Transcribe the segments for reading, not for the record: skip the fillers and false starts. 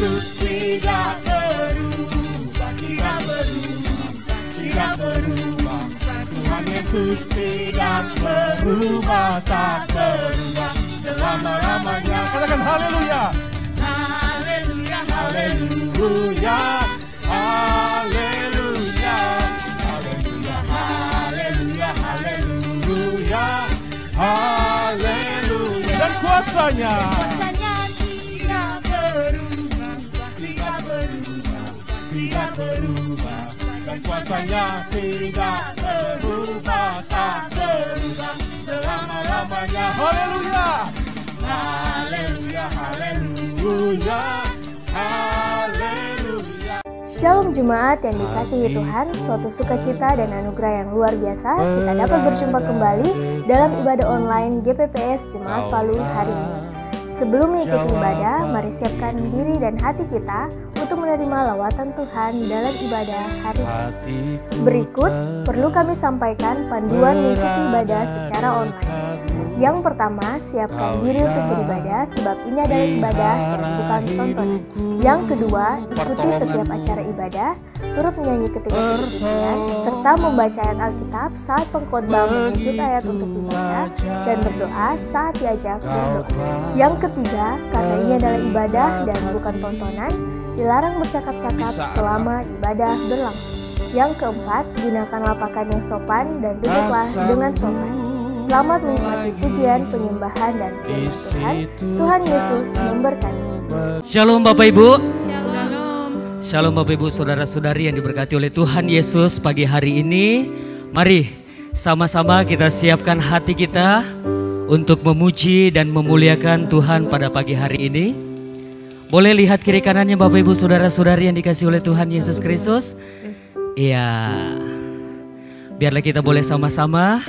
Yesus tidak berubah, tidak berubah, tidak berubah. Tuhan Yesus tidak berubah, tak berubah selama-lamanya. Katakan haleluya. Haleluya, haleluya, haleluya, haleluya, haleluya, haleluya, haleluya. Dan kuasanya tidak berubah, tidak berubah, tidak berubah. Dan kuasanya tidak berubah, tak berubah selama-lamanya. Haleluya, haleluya, haleluya, haleluya. Shalom jemaat yang dikasihi Tuhan, suatu sukacita dan anugerah yang luar biasa kita dapat berjumpa kembali dalam ibadah online GPPS Jemaat Palu hari ini. Sebelum mengikuti ibadah, mari siapkan diri dan hati kita untuk menerima lawatan Tuhan dalam ibadah hari ini. Berikut perlu kami sampaikan panduan mengikuti ibadah secara online. Yang pertama, siapkan diri untuk beribadah sebab ini adalah ibadah dan bukan tontonan. Yang kedua, ikuti setiap acara ibadah, turut menyanyi ketika berpujian, serta membaca ayat Alkitab saat pengkhotbah menyebut ayat untuk dibaca, dan berdoa saat diajak berdoa. Yang ketiga, karena ini adalah ibadah dan bukan tontonan, dilarang bercakap-cakap selama ibadah berlangsung. Yang keempat, gunakan lapakan yang sopan dan duduklah dengan sopan. Selamat menikmati pujian, penyembahan, dan firman Tuhan. Tuhan Yesus memberkati. Shalom Bapak Ibu. Shalom. Shalom Bapak Ibu, saudara-saudari yang diberkati oleh Tuhan Yesus pagi hari ini. Mari sama-sama kita siapkan hati kita untuk memuji dan memuliakan Tuhan pada pagi hari ini. Boleh lihat kiri kanannya Bapak Ibu, saudara-saudari yang dikasihi oleh Tuhan Yesus Kristus. Iya. Biarlah kita boleh sama-sama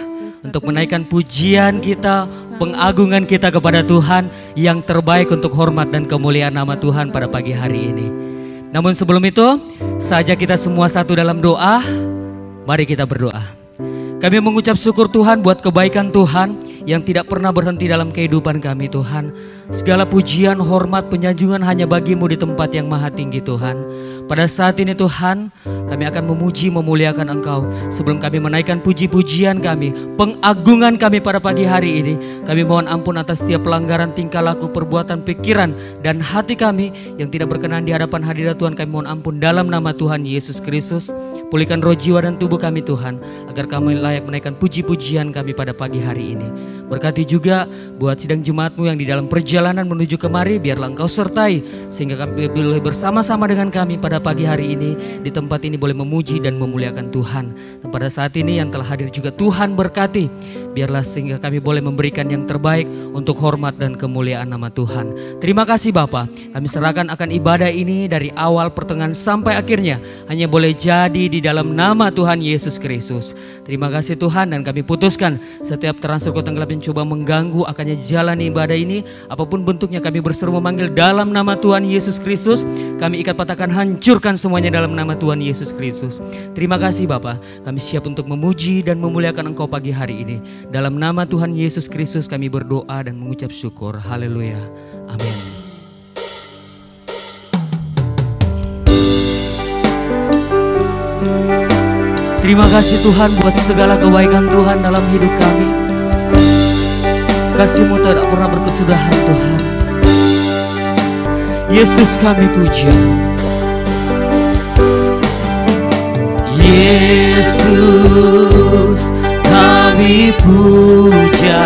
untuk menaikkan pujian kita, pengagungan kita kepada Tuhan yang terbaik untuk hormat dan kemuliaan nama Tuhan pada pagi hari ini. Namun sebelum itu, saja kita semua satu dalam doa. Mari kita berdoa. Kami mengucap syukur Tuhan buat kebaikan Tuhan yang tidak pernah berhenti dalam kehidupan kami Tuhan. Segala pujian, hormat, penyanjungan hanya bagimu di tempat yang maha tinggi Tuhan. Pada saat ini Tuhan, kami akan memuji memuliakan Engkau. Sebelum kami menaikkan puji-pujian kami, pengagungan kami pada pagi hari ini, kami mohon ampun atas setiap pelanggaran tingkah laku, perbuatan, pikiran, dan hati kami yang tidak berkenan di hadapan hadirat Tuhan. Kami mohon ampun dalam nama Tuhan Yesus Kristus. Pulihkan roh, jiwa, dan tubuh kami Tuhan, agar kami layak menaikkan puji-pujian kami pada pagi hari ini. Berkati juga buat sidang jemaat-Mu yang di dalam perjalanan menuju kemari, biarlah Engkau sertai, sehingga kami boleh bersama-sama dengan kami pada pagi hari ini, di tempat ini boleh memuji dan memuliakan Tuhan. Dan pada saat ini yang telah hadir juga Tuhan berkati, biarlah sehingga kami boleh memberikan yang terbaik untuk hormat dan kemuliaan nama Tuhan. Terima kasih Bapa, kami serahkan akan ibadah ini dari awal, pertengahan, sampai akhirnya hanya boleh jadi di dalam nama Tuhan Yesus Kristus. Terima kasih Tuhan, dan kami putuskan setiap transfer kota gelap yang coba mengganggu akannya jalan ibadah ini, apapun bentuknya kami berseru memanggil dalam nama Tuhan Yesus Kristus. Kami ikat, patahkan, hancurkan semuanya dalam nama Tuhan Yesus Kristus. Terima kasih Bapa, kami siap untuk memuji dan memuliakan Engkau pagi hari ini. Dalam nama Tuhan Yesus Kristus kami berdoa dan mengucap syukur. Haleluya. Amin. Terima kasih Tuhan buat segala kebaikan Tuhan dalam hidup kami. Kasih-Mu tidak pernah berkesudahan Tuhan. Yesus kami puja. Yesus kami puja.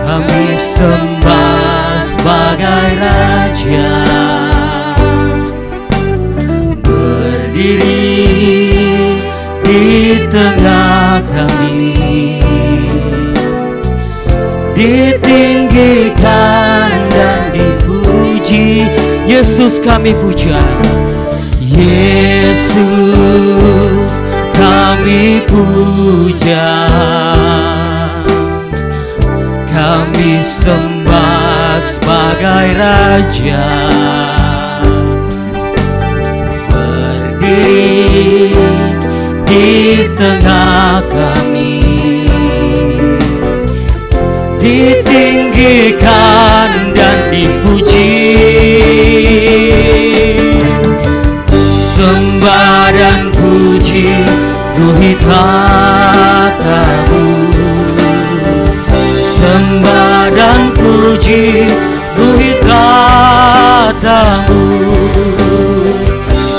Kami sembah sebagai Raja. Berdiri di tengah kami, ditinggikan dan dipuji. Yesus kami puja. Yesus kami puja. Kami sembah sebagai Raja. Berdiri di tengah kami, ditinggikan dan dipuji. puji, Ruhi tatamu.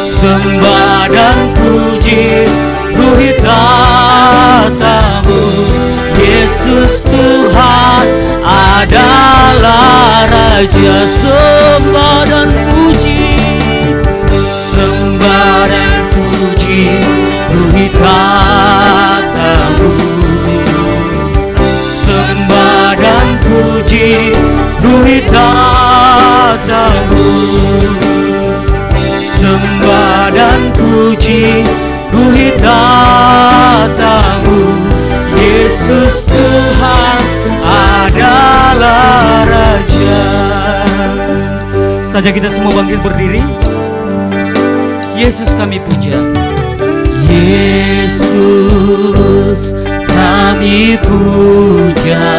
Sembah dan puji, Ruhi tatamu. Yesus Tuhan adalah Raja. Sembah dan puji, sembah dan puji, Ruhi tatamu. Sembah dan puji, Ruhi tatamu. Sembah dan puji, Ruhi tatamu. Yesus Tuhan adalah Raja. Saja kita semua bangkit berdiri. Yesus kami puja. Yesus kami puja.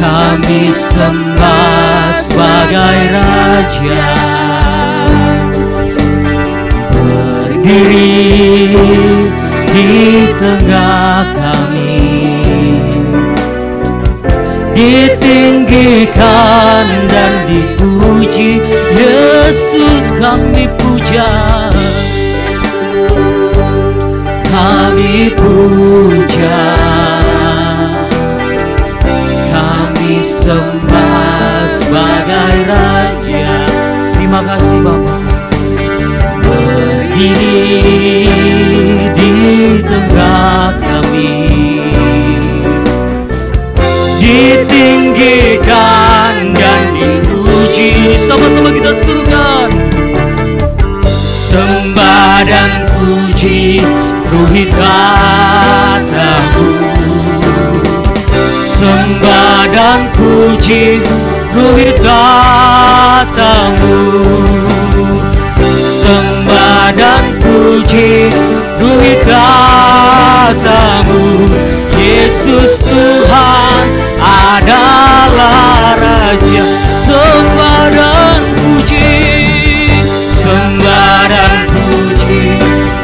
Kami sembah sebagai Raja. Berdiri di tengah kami, ditinggikan dan dipuji. Yesus kami puja. Kami puja, kami sembah sebagai Raja. Terima kasih Bapa. Berdiri di tengah kami, ditinggikan dan dipuji. Sama-sama kita serukan. Sembah dan puji, Ruhi tatamu. Sembah dan puji, Ruhi tatamu. Sembah dan puji, Ruhi tatamu. Yesus Tuhan adalah Raja. Sembah dan puji, sembah dan puji,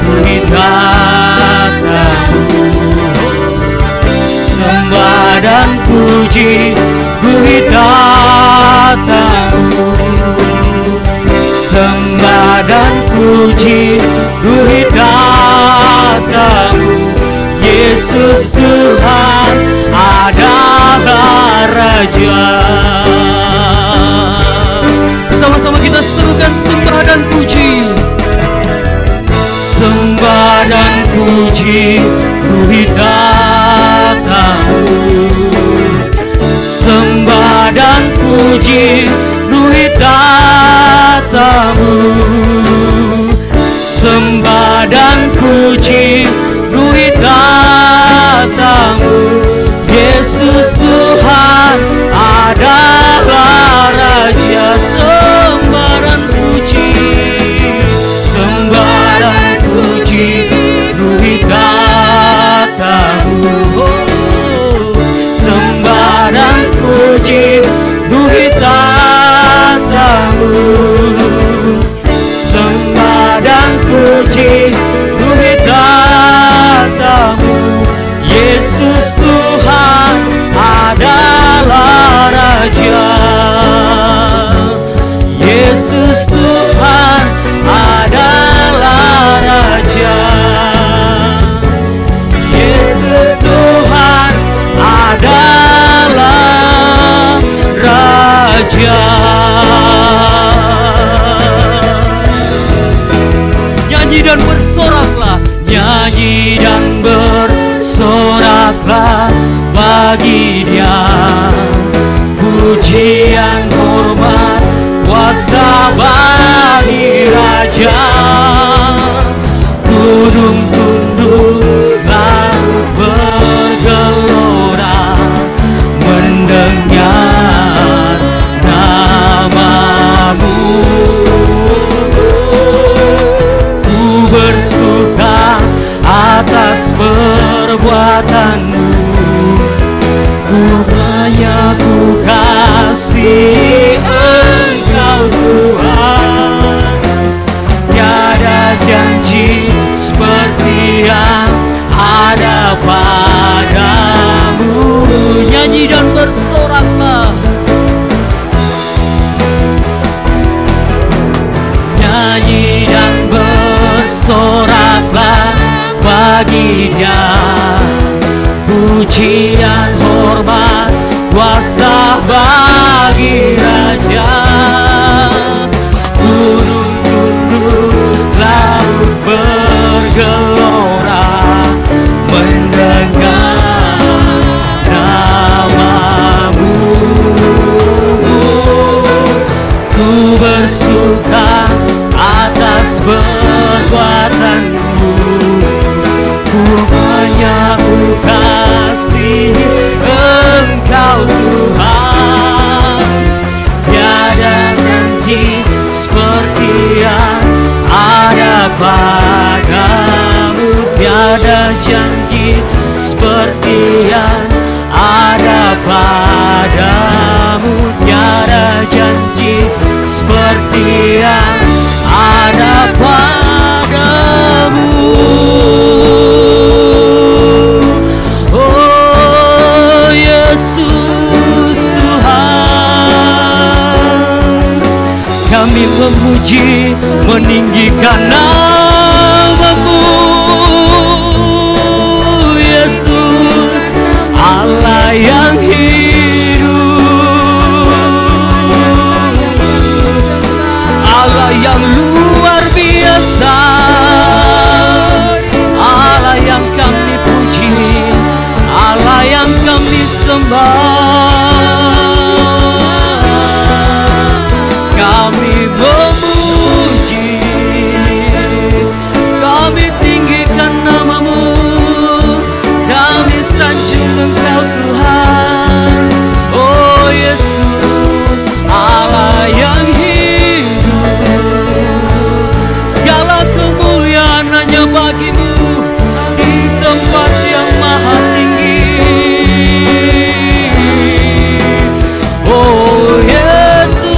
Ruhi tatamu. Sembah dan puji, Ruhi tatamu. Sembah dan puji, Ruhi tatamu. Yesus Tuhan adalah Raja. Sama-sama kita serukan sembah dan puji. Sembah dan puji, Ruhi tatamu. Sembah dan puji, Ruhi tatamu. Sembah dan puji, Ruhi tatamu. Yesus Tuhan adalah Raja. Sembah dan puji, sembah dan puji, Ruhi tatamu. Sembah dan puji, Ruhi tatamu. Sembah dan puji, Ruhi tatamu. Yesus Tuhan adalah Raja. Yesus Tuhan adalah Raja. Yesus Tuhan adalah Raja. Nyanyi dan bersoraklah, nyanyi dan bersoraklah bagi Dia. Pujian, hormat, kuasa bagi Raja. Gunung tunduklah bergelora mendengar namamu. Ku bersuka atas perbuatanmu, ku hanya ku kasih Engkau Tuhan. Tiada janji seperti yang ada padamu. Nyanyi dan bersoraklah. Nyanyi dan bersoraklah baginya. Pujian, hormat, kuasa bagi Raja. Gunung tunduk, laut bergelora mendengar namamu. Ku bersuka atas perbuatanmu. Ku menyambut kasih Engkau Tuhan. Tiada janji seperti yang ada padamu. Tiada janji seperti yang ada padamu. Tiada janji seperti yang ada padamu. Oh Yesus Tuhan, kami memuji meninggikan namamu. Yesus Allah yang hidup, Allah yang luar biasa, Allah yang kami puji, Allah yang kami sembah. Kami memuji, kami tinggikan namamu, kami sanjung Engkau Tuhan. Oh Yesus Allah yang hidup, segala kemuliaan hanya bagimu di tempat yang maha tinggi. Oh Yesus,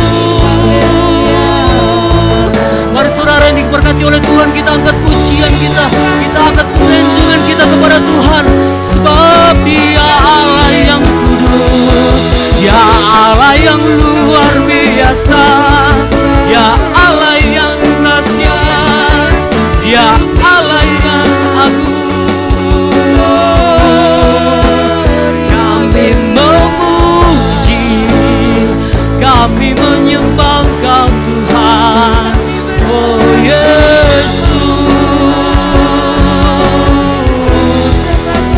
mari saudara yang diberkati oleh Tuhan, kita angkat pujian kita angkat penunjukan kita kepada Tuhan, sebab Dia Allah yang kudus, Ya Allah yang luar biasa, Ya Allah yang dahsyat, Ya Allah yang agung. Kami memuji, kami menyembah Engkau Tuhan. Oh Yesus,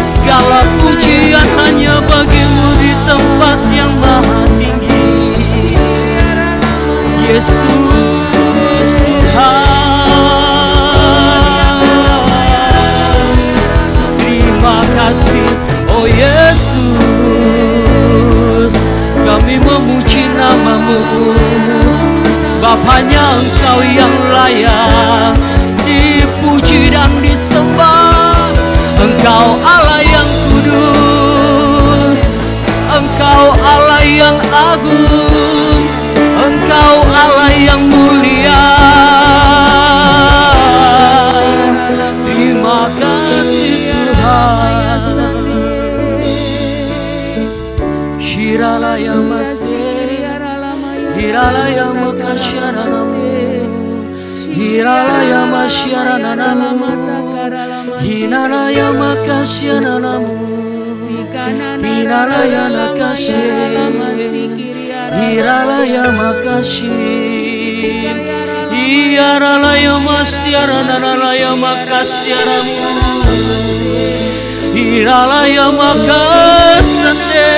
segala pujian hanya bagimu di tempat yang maha tinggi. Yesus Tuhan, terima kasih. Oh Yesus, kami memuji namamu, sebab hanya Engkau yang layak dipuji dan disembah. Engkau Allah yang kudus, Engkau Allah yang agung, Engkau Allah yang mulia. Terima kasih Tuhan. Shiralaya masih, Hiralaya makasyaranamu, Hiralaya masyarananamu, Hinalaya makasyaranamu, Hinalaya nakasye, Hiralaya makasye, Hiralaya masyarananalaya makasyaramu, Hiralaya makasate,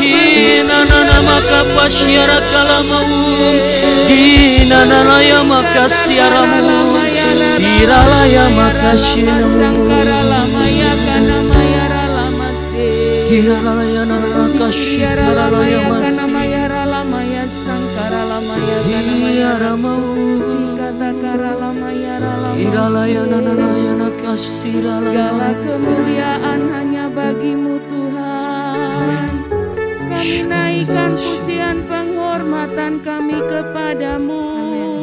Hinanana makapasyara kalamamu, Hinanalaya makasyaramu, Hiralaya makasyaramu, Hiralaya nakasyaranalaya masih, Hiramamu, Hiralaya nanalaya nakasiralama. Segala kemuliaan hanya bagimu Tuhan. Kami naikkan pujian penghormatan kami kepadamu.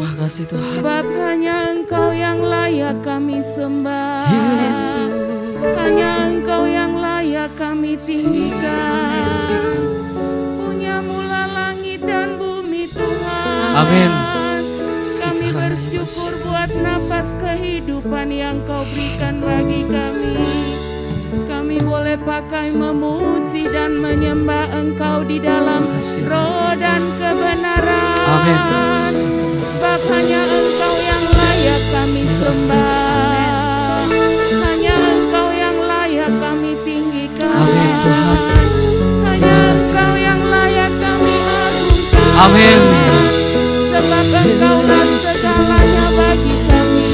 Makasih Tuhan. Sebab hanya Engkau yang layak kami sembah. Yesus, Hanya Engkau yang layak kami kami tinggikan. Punya mula langit dan bumi Tuhan. Amin. Kami bersyukur buat nafas kehidupan yang Kau berikan bagi kami. Kami boleh pakai memuji dan menyembah Engkau di dalam roh dan kebenaran. Amin. Sebab hanya Engkau yang layak kami sembah. Hanya Engkau yang layak kami tinggikan. Amin Tuhan. Hanya Engkau yang layak kami agungkan. Amin. Sebab Engkaulah segalanya bagi kami.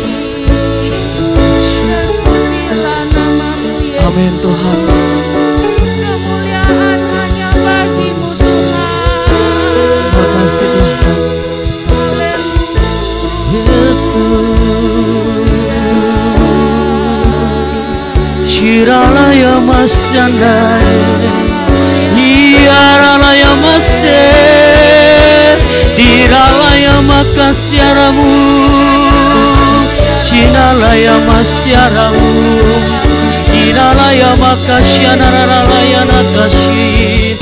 Terpujilah nama-Mu Yesus. Amin Tuhan. Kemuliaan hanya bagi-Mu Tuhan. Terima kasih Tuhan. Yesus. Shiralaya Masandai, Iyaralaya Mase, Diralaya Makasyaramu, Shinalaya Masyaramu, Diralaya Makasyanaralaya Nakashi,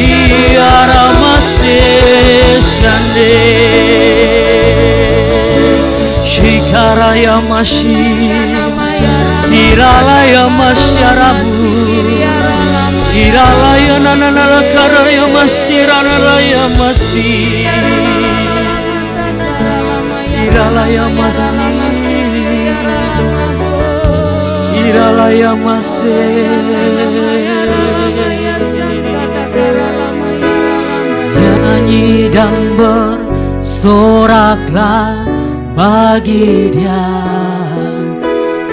Iyaramase Sande, Shikaraya Mashi, Diralaya Masyaramu, Diralaya Nananalakaraya Masyiranalaya Masi, Diralaya Masi, Diralaya Masi. Nyanyi dan bersoraklah bagi Dia,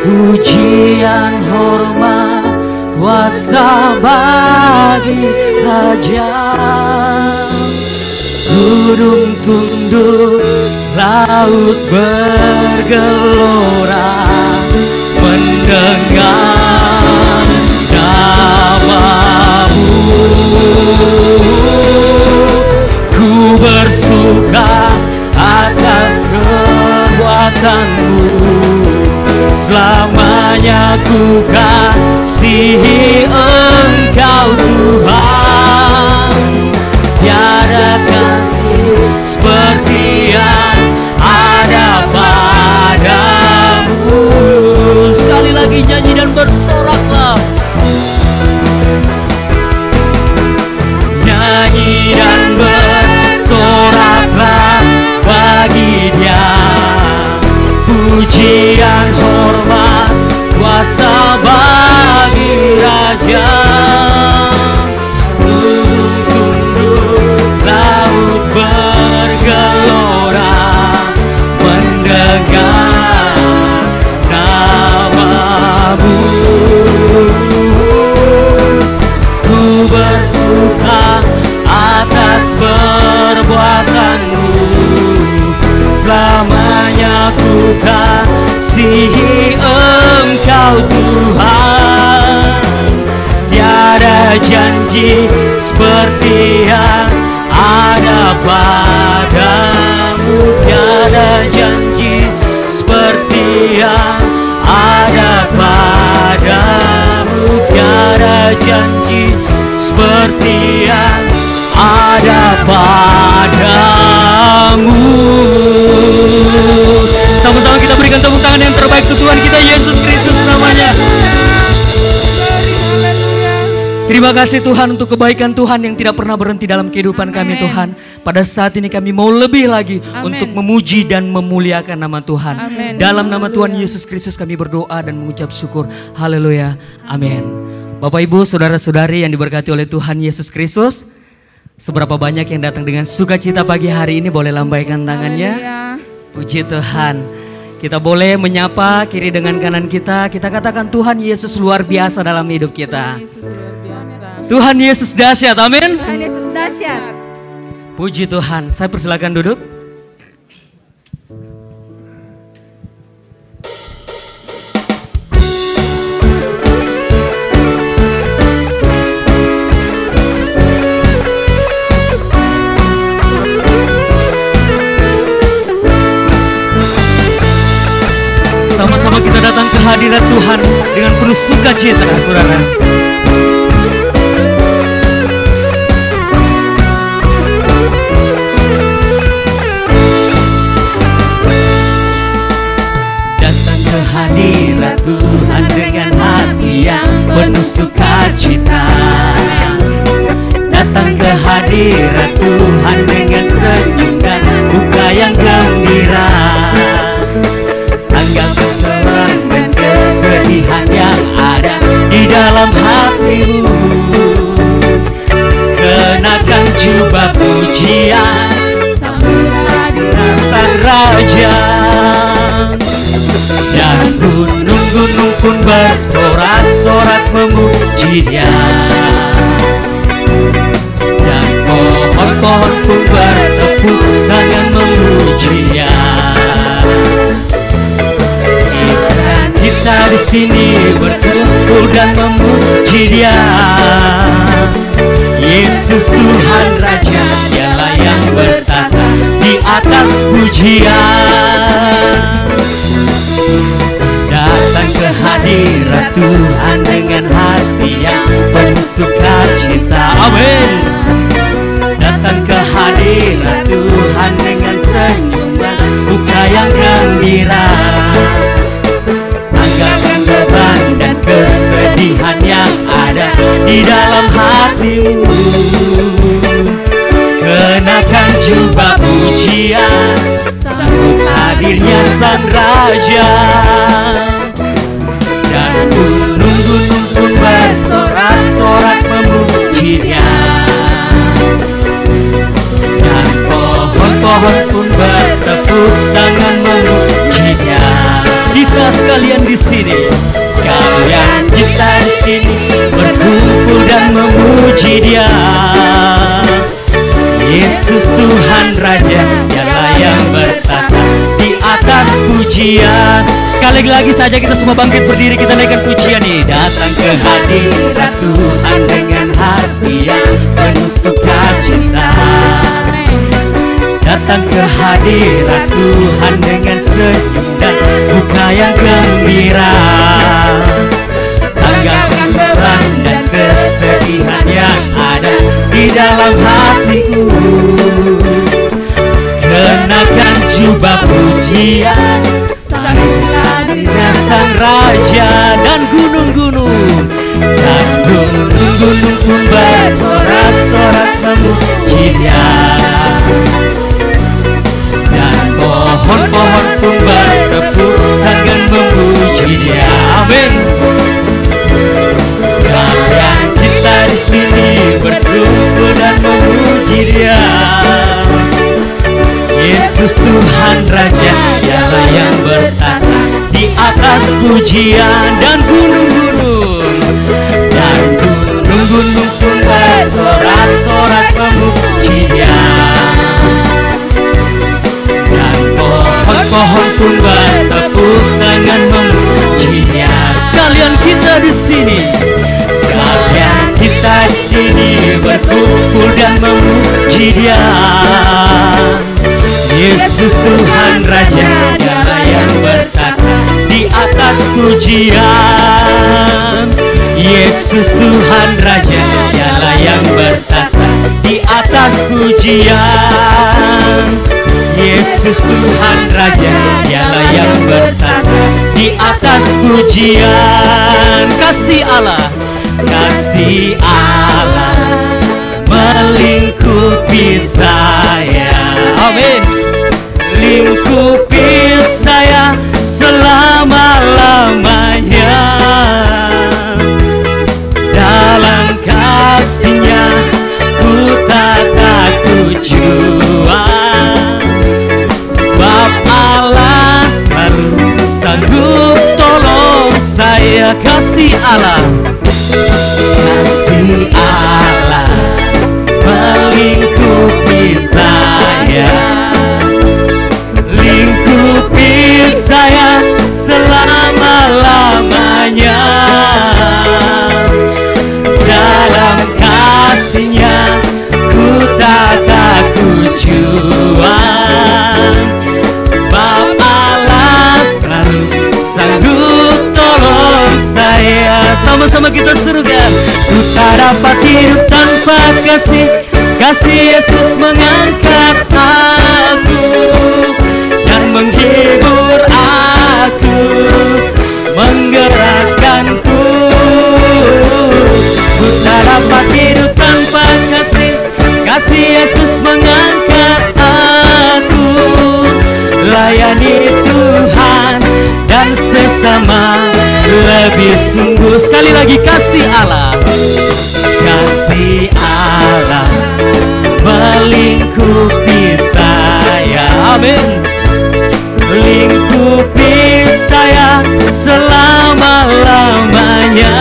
pujian hormat kuasa bagi Raja. Gunung tunduk, laut bergelora, mendengar nama-Mu. Ku bersuka atas perbuatan-Mu, selamanya ku kasihi Engkau Tuhan. Tiada kasih seperti yang ada padamu. Sekali lagi nyanyi dan bersoraklah. Nyanyi dan bersoraklah bagi Dia, pujian hormat kuasa bagi Raja. Gunung tunduk, laut bergelora, mendengar nama-Mu. Ku bersuka atas perbuatan-Mu, selamanya ku kasihi Engkau Tuhan. Tiada janji seperti yang ada padamu, tiada janji seperti yang ada padamu, tiada janji seperti yang ada padamu. Sama-sama kita berikan tepuk tangan yang terbaik untuk Tuhan kita Yesus Kristus namanya. Terima kasih Tuhan untuk kebaikan Tuhan yang tidak pernah berhenti dalam kehidupan kami Tuhan. Pada saat ini kami mau lebih lagi untuk memuji dan memuliakan nama Tuhan. Dalam nama Tuhan Yesus Kristus kami berdoa dan mengucap syukur. Haleluya. Amin. Bapak Ibu, saudara-saudari yang diberkati oleh Tuhan Yesus Kristus, seberapa banyak yang datang dengan sukacita pagi hari ini boleh lambaikan tangannya. Puji Tuhan. Kita boleh menyapa kiri dengan kanan kita. Kita katakan Tuhan Yesus luar biasa dalam hidup kita. Tuhan Yesus dahsyat, amin. Tuhan Yesus dahsyat. Puji Tuhan. Saya persilakan duduk. Sama-sama kita datang ke hadirat Tuhan dengan penuh sukacita, saudara. Datang ke hadirat Tuhan dengan senyum dan muka yang gembira. Tanggalkan keseruan dan kesedihan yang ada di dalam hatimu. Kenakan jubah pujian sambil hadirat Sang Raja. Dan gunung-gunung pun bersorak-sorak memuji Dia. Dan pohon-pohon pun bertepuk tangan memuji Dia. Kita di sini berkumpul dan memuji Dia. Yesus Tuhan Raja, Dialah yang bertata di atas pujian. Datang ke hadirat Tuhan dengan hati yang penuh sukacita. Amin. Datang ke hadirat Tuhan dengan senyuman muka yang gembira. Anggarkan beban dan kesedihan yang ada di dalam hatimu. Kenakan jubah pujian sambut hadirnya Sang Raja. Dan gunung-gunung pun bersorak-sorak memuji Dia. Dan pohon-pohon pun bertepuk tangan memuji Dia. Kita sekalian di sini, sekalian kita di sini berkumpul dan memuji Dia. Yesus Tuhan Raja, Dialah yang bertata di atas pujian. Sekali lagi saja kita semua bangkit berdiri, kita naikkan pujian ini. Datang ke hadirat Tuhan dengan hati yang penuh sukacita. Datang ke hadirat Tuhan dengan senyum dan muka yang gembira. Tanggalkan beban dan kesedihan yang ada di dalam hatiku. Kenakan jubah pujian sambil hadirnya Sang Raja. Dan gunung-gunung pun bersorak-sorak memuji Dia. Dan pohon-pohon pun bertepuk tangan memuji Dia. Amin. Sekalian kita di sini berkumpul dan memuji Dia. Yesus Tuhan Raja, Dialah yang bertata di atas pujian. Dan gunung-gunung pun bersorak-sorak memuji Dia. Dan pohon-pohon pun bertepuk tangan memuji Dia. Sekalian kita di sini, sekalian kita di sini berkumpul dan memuji Dia. Yesus Tuhan Raja, Dialah yang bertata di atas pujian. Yesus Tuhan Raja, Dialah yang bertata di atas pujian. Yesus Tuhan Raja, Dialah yang bertata di atas pujian. Kasih Allah melingkupi saya. Amin. Lingkupi saya selama-lamanya. Dalam kasih-Nya ku tak takut jua. Sebab Allah selalu sanggup tolong saya. Kasih Allah melingkupi saya. Lingkupi saya selama-lamanya. Dalam kasih-Nya ku tak takut jua. Sebab Allah selalu sanggup tolong saya. Sama-sama kita serukan. Ku tak dapat hidup tanpa kasih. Kasih Yesus mengangkat aku dan menghibur aku, menggerakkanku. Ku tak dapat hidup tanpa kasih. layani Tuhan dan sesama lebih sungguh. Sekali lagi, kasih Allah, kasih Allah melingkupi saya. Amin. Lingkupi saya selama-lamanya.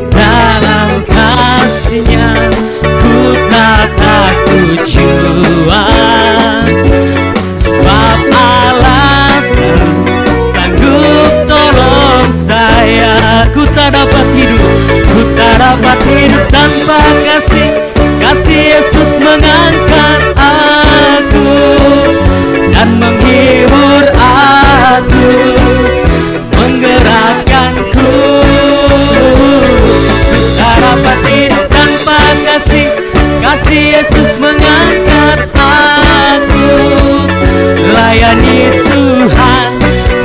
Dalam kasih-Nya ku tak takut jua, sebab Allah sanggup tolong saya. Ku tak dapat hidup tanpa kasih Yesus mengangkat aku dan menghibur aku, menggerakkanku. Ku tak dapat hidup tanpa kasih Yesus mengangkat aku. Layani Tuhan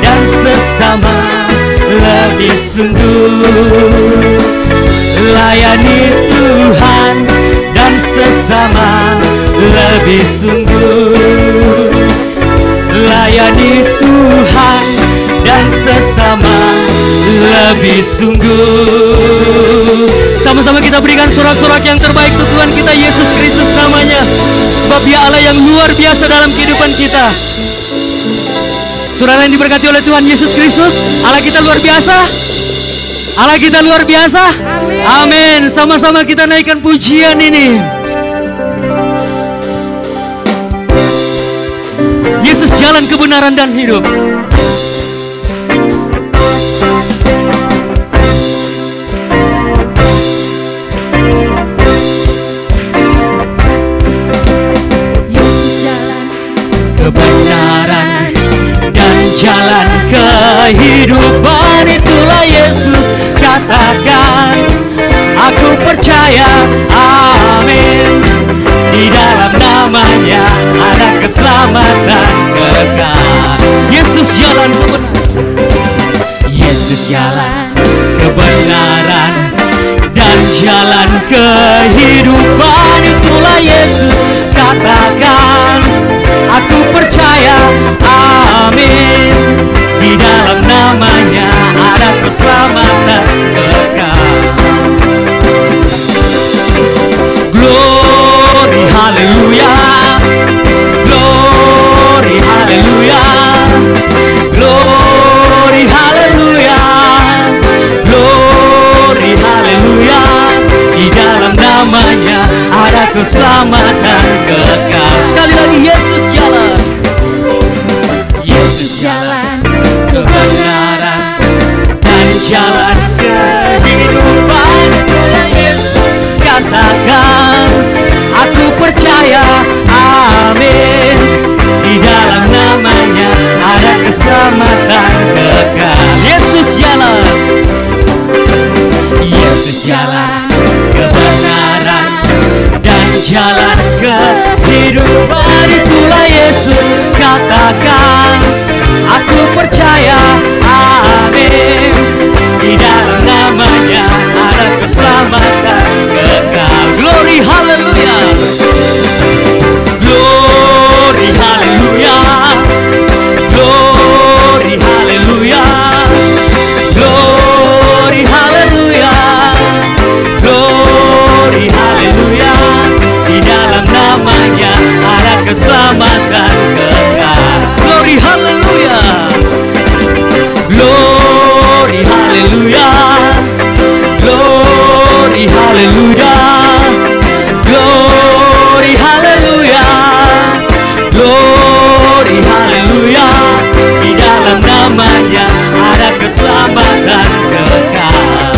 dan sesama lebih sungguh. Layani Tuhan dan sesama lebih sungguh. Layani Tuhan dan sesama lebih sungguh. Sama-sama kita berikan sorak-sorak yang terbaik untuk Tuhan kita Yesus Kristus namanya. Sebab Dia Allah yang luar biasa dalam kehidupan kita. Saudara yang diberkati oleh Tuhan Yesus Kristus, Allah kita luar biasa. Allah kita luar biasa. Amin. Sama-sama kita naikkan pujian ini. Yesus jalan kebenaran dan hidup. Yesus jalan Kebenaran dan jalan kehidupan, itulah Yesus. Katakan, aku percaya, amin. Di dalam namanya ada keselamatan kekal. Yesus jalan kebenaran, Yesus jalan kebenaran dan jalan kehidupan, itulah Yesus. Katakan, aku percaya, amin. Di dalam namanya ada keselamatan kekal. Glory, haleluya. Glory, haleluya. Glory, haleluya. Glory, haleluya. Di dalam namanya ada keselamatan kekal. Sekali lagi, Yesus jalan. Yesus jalan kebenaran dan jalan kehidupan, itulah Yesus. Katakan, aku percaya, amin. Di dalam namanya ada keselamatan kekal. Yesus jalan. Yesus jalan kebenaran dan jalan kehidupan, itulah Yesus. Katakan, aku percaya, amin. Di dalam namanya ada keselamatan kekal. Glory, haleluya. Glory, haleluya. Glory, haleluya. Glory, haleluya. Glory, haleluya. Di dalam namanya ada keselamatan kekal. Glory, haleluya. Glory, haleluya. Glory, haleluya. Glory, haleluya. Glory, haleluya. Di dalam namanya ada keselamatan kekal.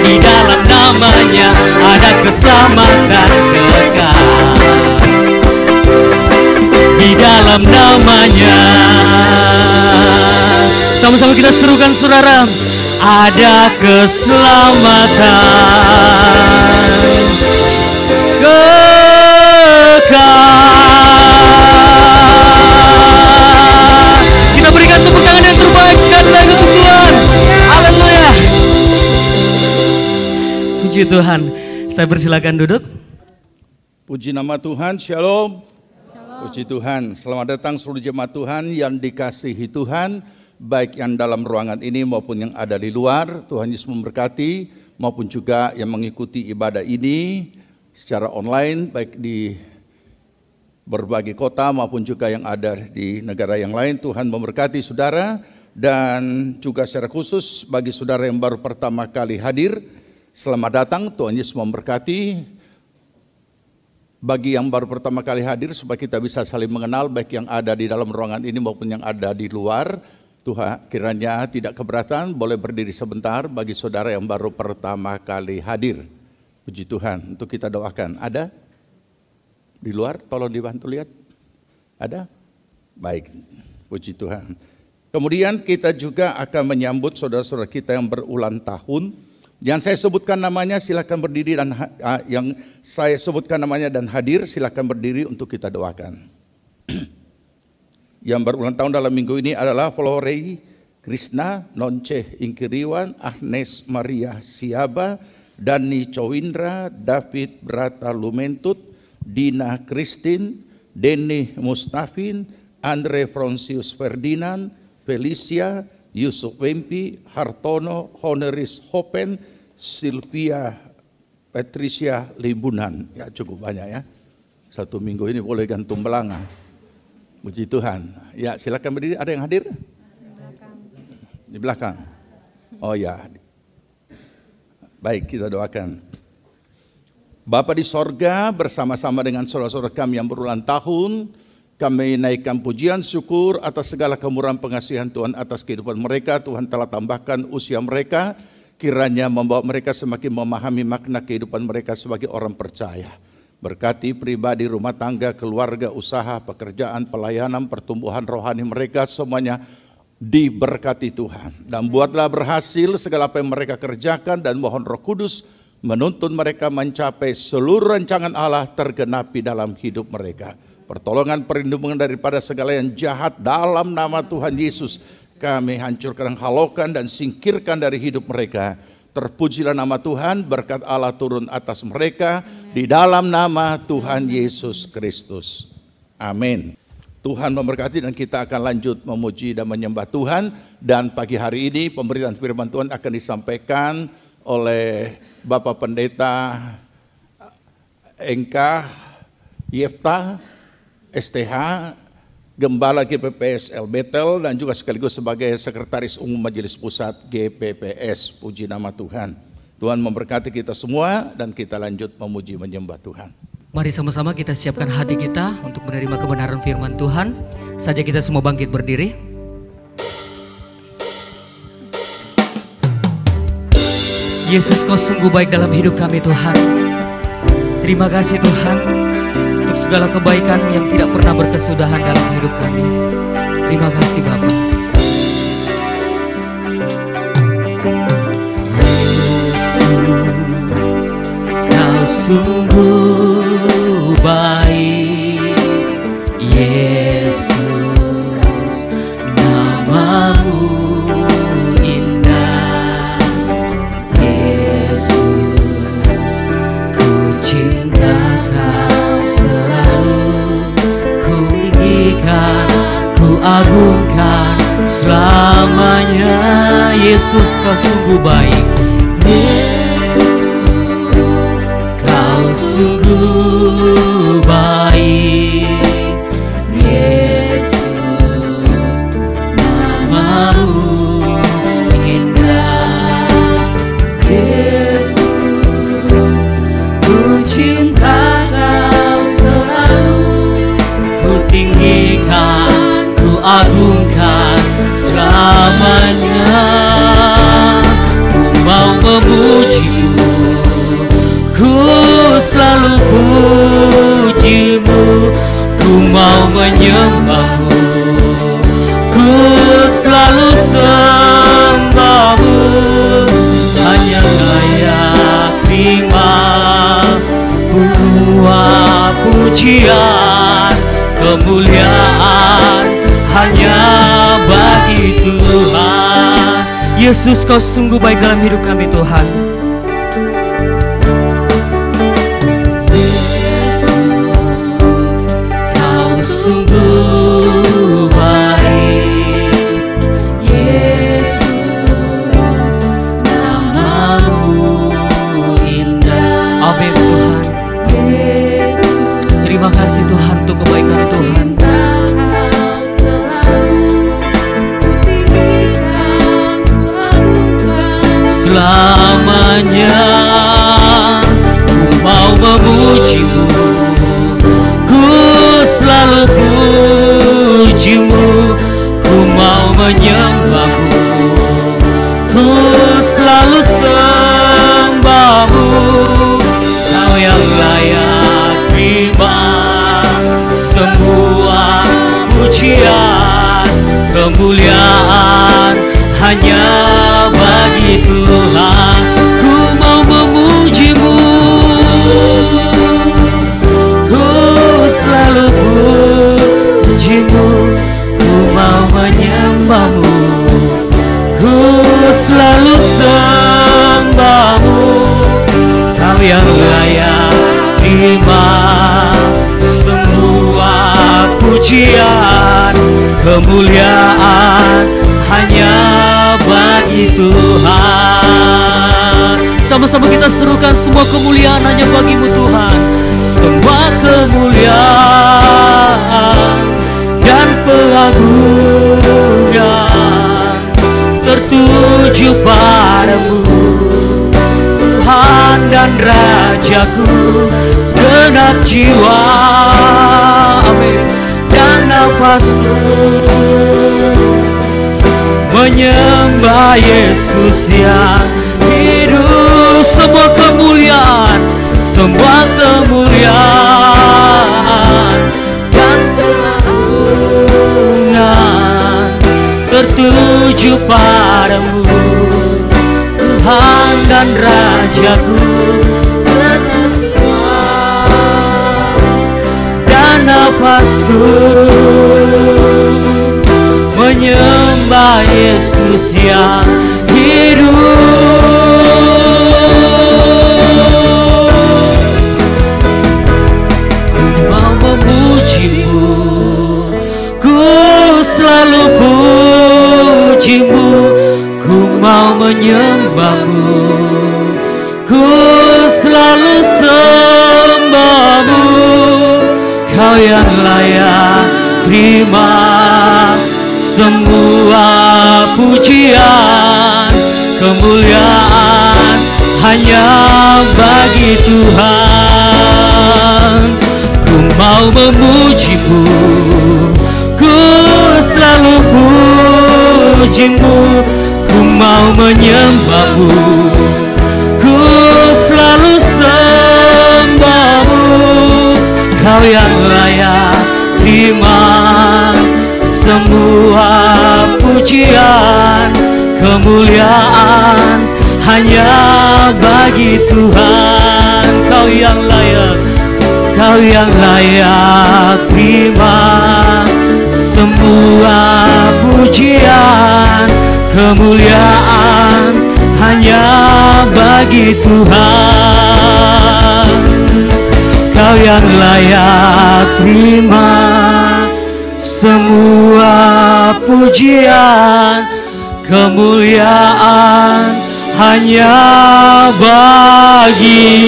Di dalam namanya ada keselamatan kekal. Di dalam namanya. Sama-sama kita serukan, saudara. Ada keselamatan kekal. Kita berikan tepuk tangan yang terbaik sekali lagi untuk Tuhan. Haleluya. Puji Tuhan. Saya persilakan duduk. Puji nama Tuhan, shalom. Puji Tuhan, selamat datang seluruh jemaat Tuhan yang dikasihi Tuhan, baik yang dalam ruangan ini maupun yang ada di luar. Tuhan Yesus memberkati, maupun juga yang mengikuti ibadah ini secara online, baik di berbagai kota maupun juga yang ada di negara yang lain. Tuhan memberkati saudara, dan juga secara khusus bagi saudara yang baru pertama kali hadir, selamat datang, Tuhan Yesus memberkati. Bagi yang baru pertama kali hadir, supaya kita bisa saling mengenal, baik yang ada di dalam ruangan ini maupun yang ada di luar. Tuhan kiranya tidak keberatan, boleh berdiri sebentar bagi saudara yang baru pertama kali hadir. Puji Tuhan, untuk kita doakan. Ada? Di luar, tolong dibantu lihat. Ada? Baik, puji Tuhan. Kemudian kita juga akan menyambut saudara-saudara kita yang berulang tahun. Yang saya sebutkan namanya silakan berdiri, dan yang saya sebutkan namanya dan hadir silakan berdiri untuk kita doakan. Yang berulang tahun dalam minggu ini adalah Florei Krishna, Nonce Ingkiriwan, Agnes Maria Siaba, Dani Cowindra, David Brata Lumentut, Dina Christine, Denny Mustafin, Andre Francius Ferdinand, Felicia, Yusuf Wempi, Hartono, Honoris Hopen, Sylvia Patricia Libunan. Ya cukup banyak ya. Satu minggu ini boleh gantung belanga. Puji Tuhan. Ya silakan berdiri. Ada yang hadir? Di belakang. Oh ya. Baik, kita doakan. Bapa di sorga, bersama-sama dengan saudara-saudara kami yang berulang tahun, kami naikkan pujian syukur atas segala kemurahan pengasihan Tuhan atas kehidupan mereka. Tuhan telah tambahkan usia mereka, kiranya membawa mereka semakin memahami makna kehidupan mereka sebagai orang percaya. Berkati pribadi, rumah tangga, keluarga, usaha, pekerjaan, pelayanan, pertumbuhan rohani mereka, semuanya diberkati Tuhan. Dan buatlah berhasil segala apa yang mereka kerjakan, dan mohon Roh Kudus menuntun mereka mencapai seluruh rancangan Allah tergenapi dalam hidup mereka. Pertolongan, perlindungan daripada segala yang jahat dalam nama Tuhan Yesus kami hancurkan, halaukan dan singkirkan dari hidup mereka. Terpujilah nama Tuhan, berkat Allah turun atas mereka di dalam nama Tuhan Yesus Kristus. Amin. Tuhan memberkati, dan kita akan lanjut memuji dan menyembah Tuhan. Dan pagi hari ini pemberitaan firman Tuhan akan disampaikan oleh Bapak Pendeta Engka Yefta STH, Gembala GPPS El Betel, dan juga sekaligus sebagai Sekretaris Umum Majelis Pusat GPPS. Puji nama Tuhan. Tuhan memberkati kita semua, dan kita lanjut memuji menyembah Tuhan. Mari sama-sama kita siapkan hati kita untuk menerima kebenaran firman Tuhan. Saja kita semua bangkit berdiri. Yesus, Kau sungguh baik dalam hidup kami Tuhan. Terima kasih Tuhan untuk segala kebaikan yang tidak pernah berkesudahan dalam hidup kami. Terima kasih Bapa. Yesus, Kau sungguh baik. Yesus, nama-Mu indah. Yesus, ku cinta Kau selalu, ku tinggikan, ku agungkan selamanya. Yesus, Kau sungguh baik. Yesus, Kau sungguh baik. Yesus, nama-Mu indah. Yesus, ku cinta Kau selalu, ku tinggikan, ku agungkan selamanya. Ku mau memuji-Mu, ku selalu puji-Mu. Ku mau menyembah-Mu, ku selalu sembah-Mu. Hanya layak terima semua pujian, kemuliaan hanya bagi Tuhan. Yesus, Kau sungguh baik dalam hidup kami Tuhan. Amin Tuhan. Terima kasih Tuhan untuk kebaikan Tuhan. Selamanya ku mau memuji-Mu, ku selalu puji-Mu, ku mau menyembah-Mu, ku selalu sembah-Mu. Kau yang layak terima semua pujian, kemuliaan hanya bagi Tuhan. Ku mau memuji-Mu, ku selalu puji-Mu, ku mau menyembah-Mu, ku selalu sembah-Mu. Kau yang layak terima semua pujian, kemuliaan hanya bagi Tuhan. Sama-sama kita serukan, semua kemuliaan hanya bagi-Mu Tuhan. Semua kemuliaan dan pengagungan tertuju padamu, Tuhan dan Rajaku. Segenap jiwa, amin, dan nafasku menyembah Yesus yang hidup. Semua kemuliaan, semua kemuliaan dan pengagungan tertuju padamu, Tuhan dan Rajaku. Dan nafasku menyembah Yesus yang hidup. Ku mau memuji-Mu, ku selalu puji-Mu, ku mau menyembah-Mu, ku selalu sembah-Mu. Kau yang layak terima semua pujian, kemuliaan hanya bagi Tuhan. Ku mau memuji-Mu, ku selalu puji-Mu, ku mau menyembah-Mu, ku selalu sembah-Mu. Kau yang layak terima semua pujian, kemuliaan hanya bagi Tuhan. Kau yang layak, Kau yang layak terima semua pujian, kemuliaan hanya bagi Tuhan. Kau yang layak terima semua pujian, kemuliaan hanya bagi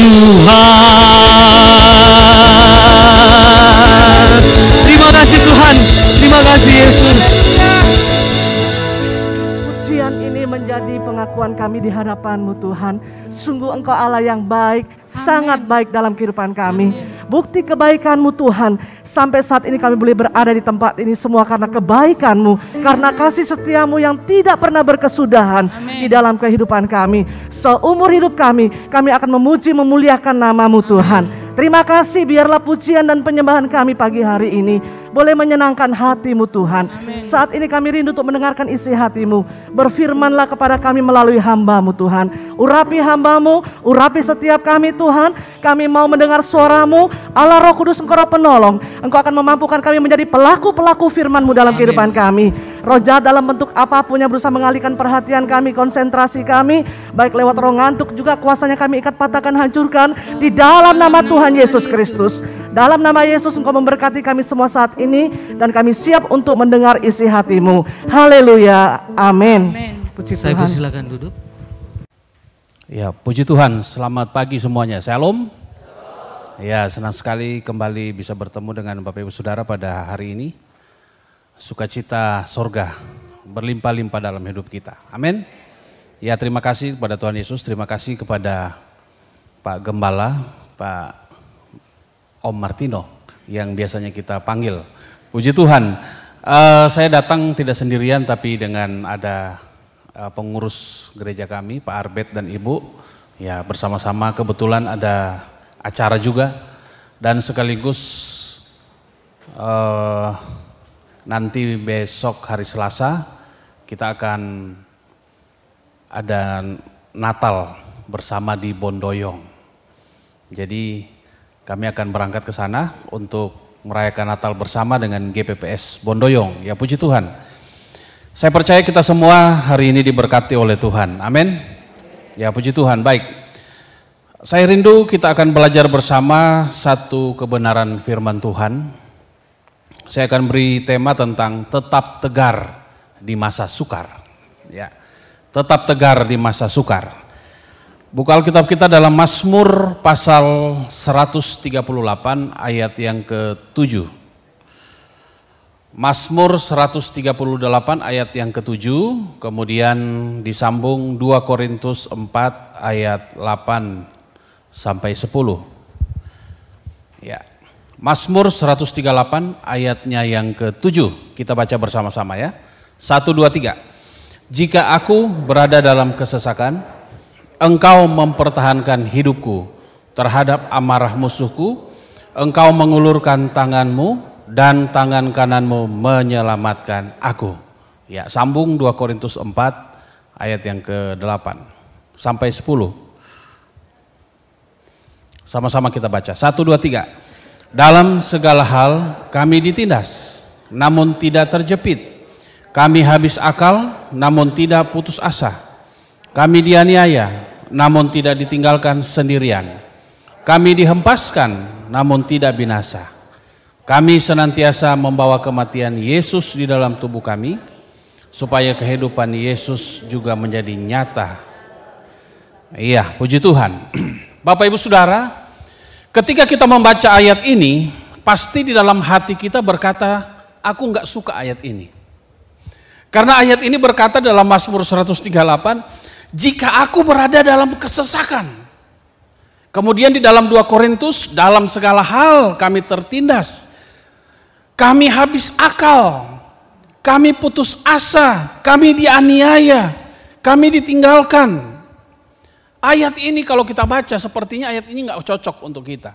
Tuhan. Terima kasih Tuhan, terima kasih Yesus. Pujian ini menjadi pengakuan kami di hadapan-Mu Tuhan. Sungguh Engkau Allah yang baik, sangat baik dalam kehidupan kami. Bukti kebaikan-Mu Tuhan. Sampai saat ini kami boleh berada di tempat ini semua karena kebaikan-Mu, karena kasih setia-Mu yang tidak pernah berkesudahan di dalam kehidupan kami. Seumur hidup kami akan memuji memuliakan nama-Mu Tuhan. Terima kasih, biarlah pujian dan penyembahan kami pagi hari ini boleh menyenangkan hati-Mu Tuhan. Saat ini kami rindu untuk mendengarkan isi hati-Mu. Berfirmanlah kepada kami melalui hamba-Mu Tuhan. Urapi hamba-Mu, urapi setiap kami Tuhan. Kami mau mendengar suara-Mu. Allah Roh Kudus, Engkau Roh Penolong. Engkau akan memampukan kami menjadi pelaku-pelaku firman-Mu dalam kehidupan kami. Roh jahat dalam bentuk apapun yang berusaha mengalihkan perhatian kami, konsentrasi kami, baik lewat roh ngantuk juga kuasanya kami ikat, patahkan, hancurkan di dalam nama Tuhan Yesus Kristus. Dalam nama Yesus Engkau memberkati kami semua saat ini, dan kami siap untuk mendengar isi hati-Mu. Haleluya, amin. Saya persilakan duduk. Ya, puji Tuhan, selamat pagi semuanya. Shalom. Ya, senang sekali kembali bisa bertemu dengan Bapak Ibu Saudara pada hari ini. Sukacita sorga berlimpah-limpah dalam hidup kita. Amin. Ya, terima kasih kepada Tuhan Yesus, terima kasih kepada Pak Gembala, Pak Om Martino yang biasanya kita panggil. Puji Tuhan, saya datang tidak sendirian tapi dengan ada pengurus gereja kami, Pak Arbet dan Ibu, ya bersama-sama kebetulan ada acara juga dan sekaligus nanti besok hari Selasa kita akan ada Natal bersama di Bondoyong. Jadi kami akan berangkat ke sana untuk merayakan Natal bersama dengan GPPS Bondoyong. Ya puji Tuhan. Saya percaya kita semua hari ini diberkati oleh Tuhan. Amin. Ya puji Tuhan. Baik. Saya rindu kita akan belajar bersama satu kebenaran firman Tuhan. Saya akan beri tema tentang tetap tegar di masa sukar. Ya. Tetap tegar di masa sukar. Buka Alkitab kita dalam Mazmur pasal 138 ayat yang ke-7. Mazmur 138 ayat yang ke-7, kemudian disambung 2 Korintus 4 ayat 8 sampai 10. Ya. Mazmur 138 ayatnya yang ke-7, kita baca bersama-sama ya. 1, 2, 3. Jika aku berada dalam kesesakan, Engkau mempertahankan hidupku terhadap amarah musuhku, Engkau mengulurkan tanganmu dan tangan kananmu menyelamatkan aku. Ya, sambung 2 Korintus 4 ayat yang ke-8 sampai 10. Sama-sama kita baca. 1, 2, 3. Dalam segala hal kami ditindas, namun tidak terjepit. Kami habis akal, namun tidak putus asa. Kami dianiaya, namun tidak ditinggalkan sendirian. Kami dihempaskan, namun tidak binasa. Kami senantiasa membawa kematian Yesus di dalam tubuh kami, supaya kehidupan Yesus juga menjadi nyata. Iya, puji Tuhan. Bapak Ibu Saudara, ketika kita membaca ayat ini, pasti di dalam hati kita berkata, aku nggak suka ayat ini. Karena ayat ini berkata dalam Mazmur 138, jika aku berada dalam kesesakan. Kemudian di dalam 2 Korintus, dalam segala hal kami tertindas. Kami habis akal, kami putus asa, kami dianiaya, kami ditinggalkan. Ayat ini kalau kita baca sepertinya ayat ini nggak cocok untuk kita.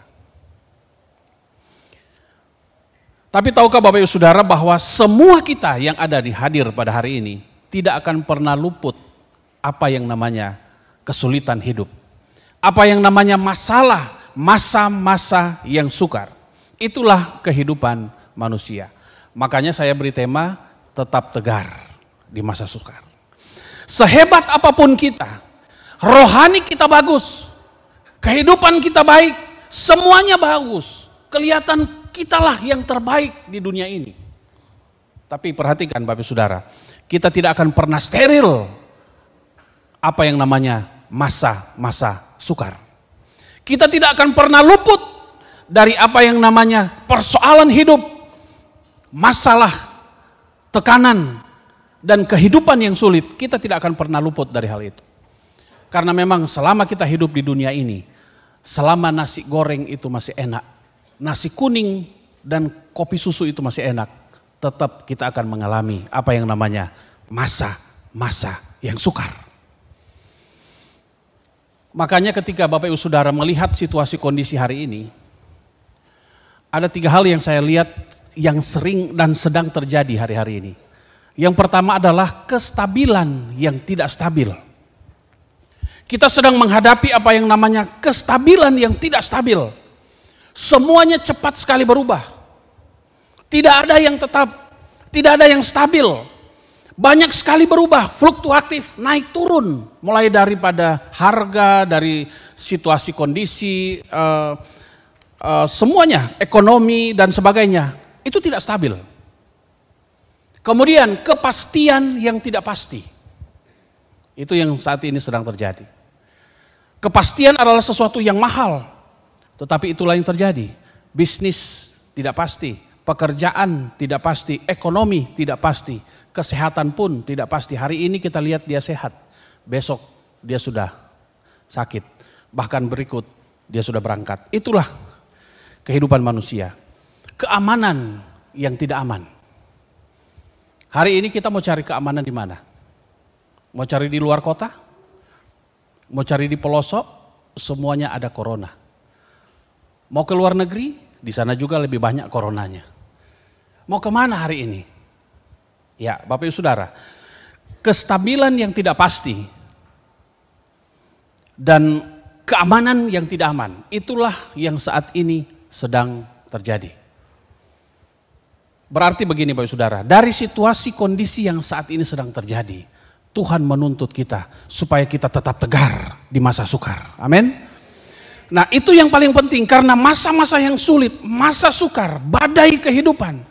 Tapi tahukah Bapak Ibu Saudara bahwa semua kita yang ada di hadir pada hari ini tidak akan pernah luput apa yang namanya kesulitan hidup. Apa yang namanya masalah, masa-masa yang sukar. Itulah kehidupan manusia. Makanya saya beri tema tetap tegar di masa sukar. Sehebat apapun kita, rohani kita bagus, kehidupan kita baik, semuanya bagus. Kelihatan kitalah yang terbaik di dunia ini. Tapi perhatikan Bapak Saudara, kita tidak akan pernah steril apa yang namanya masa-masa sukar. Kita tidak akan pernah luput dari apa yang namanya persoalan hidup, masalah, tekanan, dan kehidupan yang sulit. Kita tidak akan pernah luput dari hal itu. Karena memang selama kita hidup di dunia ini, selama nasi goreng itu masih enak, nasi kuning dan kopi susu itu masih enak, tetap kita akan mengalami apa yang namanya masa-masa yang sukar. Makanya ketika Bapak Ibu Saudara melihat situasi kondisi hari ini, ada 3 hal yang saya lihat yang sering dan sedang terjadi hari-hari ini. Yang pertama adalah kestabilan yang tidak stabil. Kita sedang menghadapi apa yang namanya kestabilan yang tidak stabil. Semuanya cepat sekali berubah. Tidak ada yang tetap, tidak ada yang stabil. Banyak sekali berubah, fluktuatif, naik turun. Mulai daripada harga, dari situasi kondisi, semuanya, ekonomi dan sebagainya. Itu tidak stabil. Kemudian kepastian yang tidak pasti. Itu yang saat ini sedang terjadi. Kepastian adalah sesuatu yang mahal, tetapi itulah yang terjadi. Bisnis tidak pasti, pekerjaan tidak pasti, ekonomi tidak pasti, kesehatan pun tidak pasti. Hari ini kita lihat dia sehat, besok dia sudah sakit, bahkan berikut dia sudah berangkat. Itulah kehidupan manusia. Keamanan yang tidak aman. Hari ini kita mau cari keamanan di mana? Mau cari di luar kota? Mau cari di pelosok? Semuanya ada corona. Mau ke luar negeri? Di sana juga lebih banyak coronanya. Mau kemana hari ini? Ya, Bapak Ibu Saudara, kestabilan yang tidak pasti dan keamanan yang tidak aman, itulah yang saat ini sedang terjadi. Berarti begini Bapak Ibu Saudara, dari situasi kondisi yang saat ini sedang terjadi, Tuhan menuntut kita supaya kita tetap tegar di masa sukar. Amin. Nah, itu yang paling penting, karena masa-masa yang sulit, masa sukar, badai kehidupan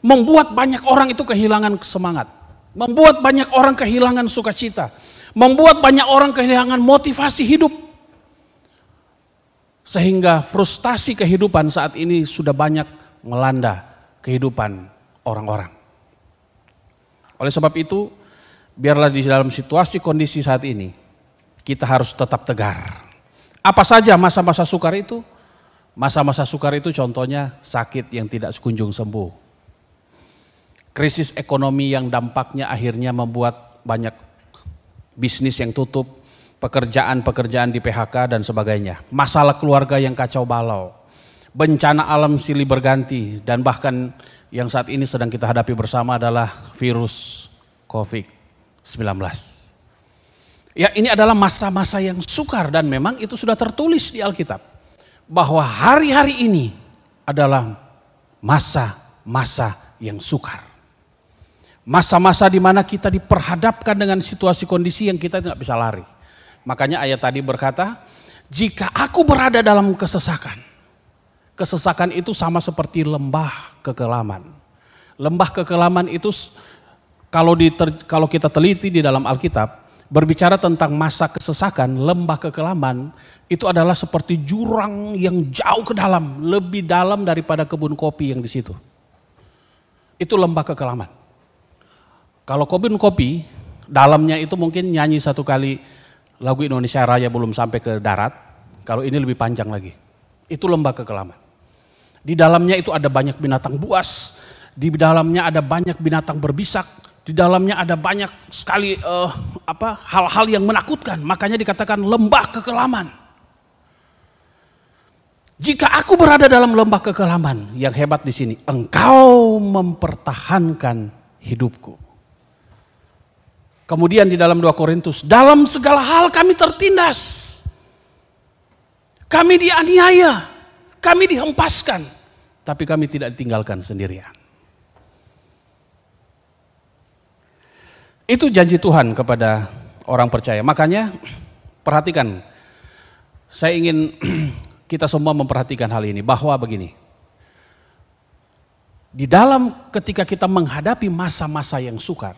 membuat banyak orang itu kehilangan semangat, membuat banyak orang kehilangan sukacita, membuat banyak orang kehilangan motivasi hidup. Sehingga frustasi kehidupan saat ini sudah banyak melanda kehidupan orang-orang. Oleh sebab itu, biarlah di dalam situasi kondisi saat ini, kita harus tetap tegar. Apa saja masa-masa sukar itu? Masa-masa sukar itu contohnya sakit yang tidak kunjung sembuh. Krisis ekonomi yang dampaknya akhirnya membuat banyak bisnis yang tutup, pekerjaan-pekerjaan di PHK dan sebagainya. Masalah keluarga yang kacau balau, bencana alam silih berganti, dan bahkan yang saat ini sedang kita hadapi bersama adalah virus COVID-19. Ya, ini adalah masa-masa yang sukar dan memang itu sudah tertulis di Alkitab bahwa hari-hari ini adalah masa-masa yang sukar. Masa-masa di mana kita diperhadapkan dengan situasi kondisi yang kita tidak bisa lari. Makanya ayat tadi berkata, jika aku berada dalam kesesakan, kesesakan itu sama seperti lembah kekelaman. Lembah kekelaman itu kalau kita teliti di dalam Alkitab, berbicara tentang masa kesesakan, lembah kekelaman itu adalah seperti jurang yang jauh ke dalam, lebih dalam daripada kebun kopi yang di situ. Itu lembah kekelaman. Kalau kebun kopi, dalamnya itu mungkin nyanyi satu kali lagu Indonesia Raya belum sampai ke darat, kalau ini lebih panjang lagi. Itu lembah kekelaman. Di dalamnya itu ada banyak binatang buas, di dalamnya ada banyak binatang berbisak, di dalamnya ada banyak sekali hal-hal yang menakutkan. Makanya dikatakan lembah kekelaman. Jika aku berada dalam lembah kekelaman, yang hebat di sini, engkau mempertahankan hidupku. Kemudian di dalam 2 Korintus, dalam segala hal kami tertindas. Kami dianiaya, kami dihempaskan, tapi kami tidak ditinggalkan sendirian. Itu janji Tuhan kepada orang percaya. Makanya perhatikan, saya ingin kita semua memperhatikan hal ini, bahwa begini. Di dalam ketika kita menghadapi masa-masa yang sukar,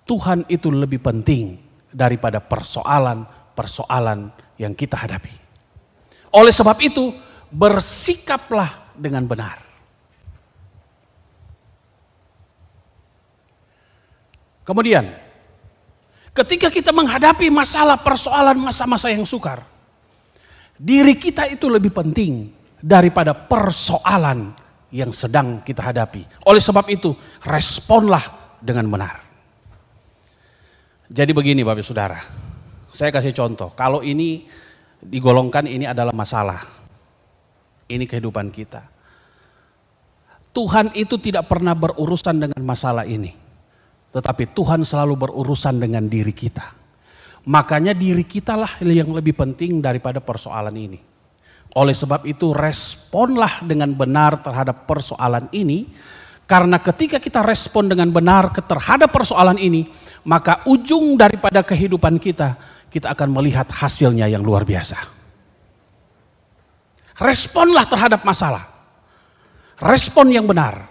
Tuhan itu lebih penting daripada persoalan-persoalan yang kita hadapi. Oleh sebab itu, bersikaplah dengan benar. Kemudian, ketika kita menghadapi masalah persoalan masa-masa yang sukar, diri kita itu lebih penting daripada persoalan yang sedang kita hadapi. Oleh sebab itu, responlah dengan benar. Jadi begini Bapak Saudara, saya kasih contoh, kalau ini digolongkan ini adalah masalah, ini kehidupan kita. Tuhan itu tidak pernah berurusan dengan masalah ini, tetapi Tuhan selalu berurusan dengan diri kita. Makanya diri kitalah yang lebih penting daripada persoalan ini. Oleh sebab itu responlah dengan benar terhadap persoalan ini. Karena ketika kita respon dengan benar terhadap persoalan ini, maka ujung daripada kehidupan kita akan melihat hasilnya yang luar biasa. Responlah terhadap masalah. Respon yang benar.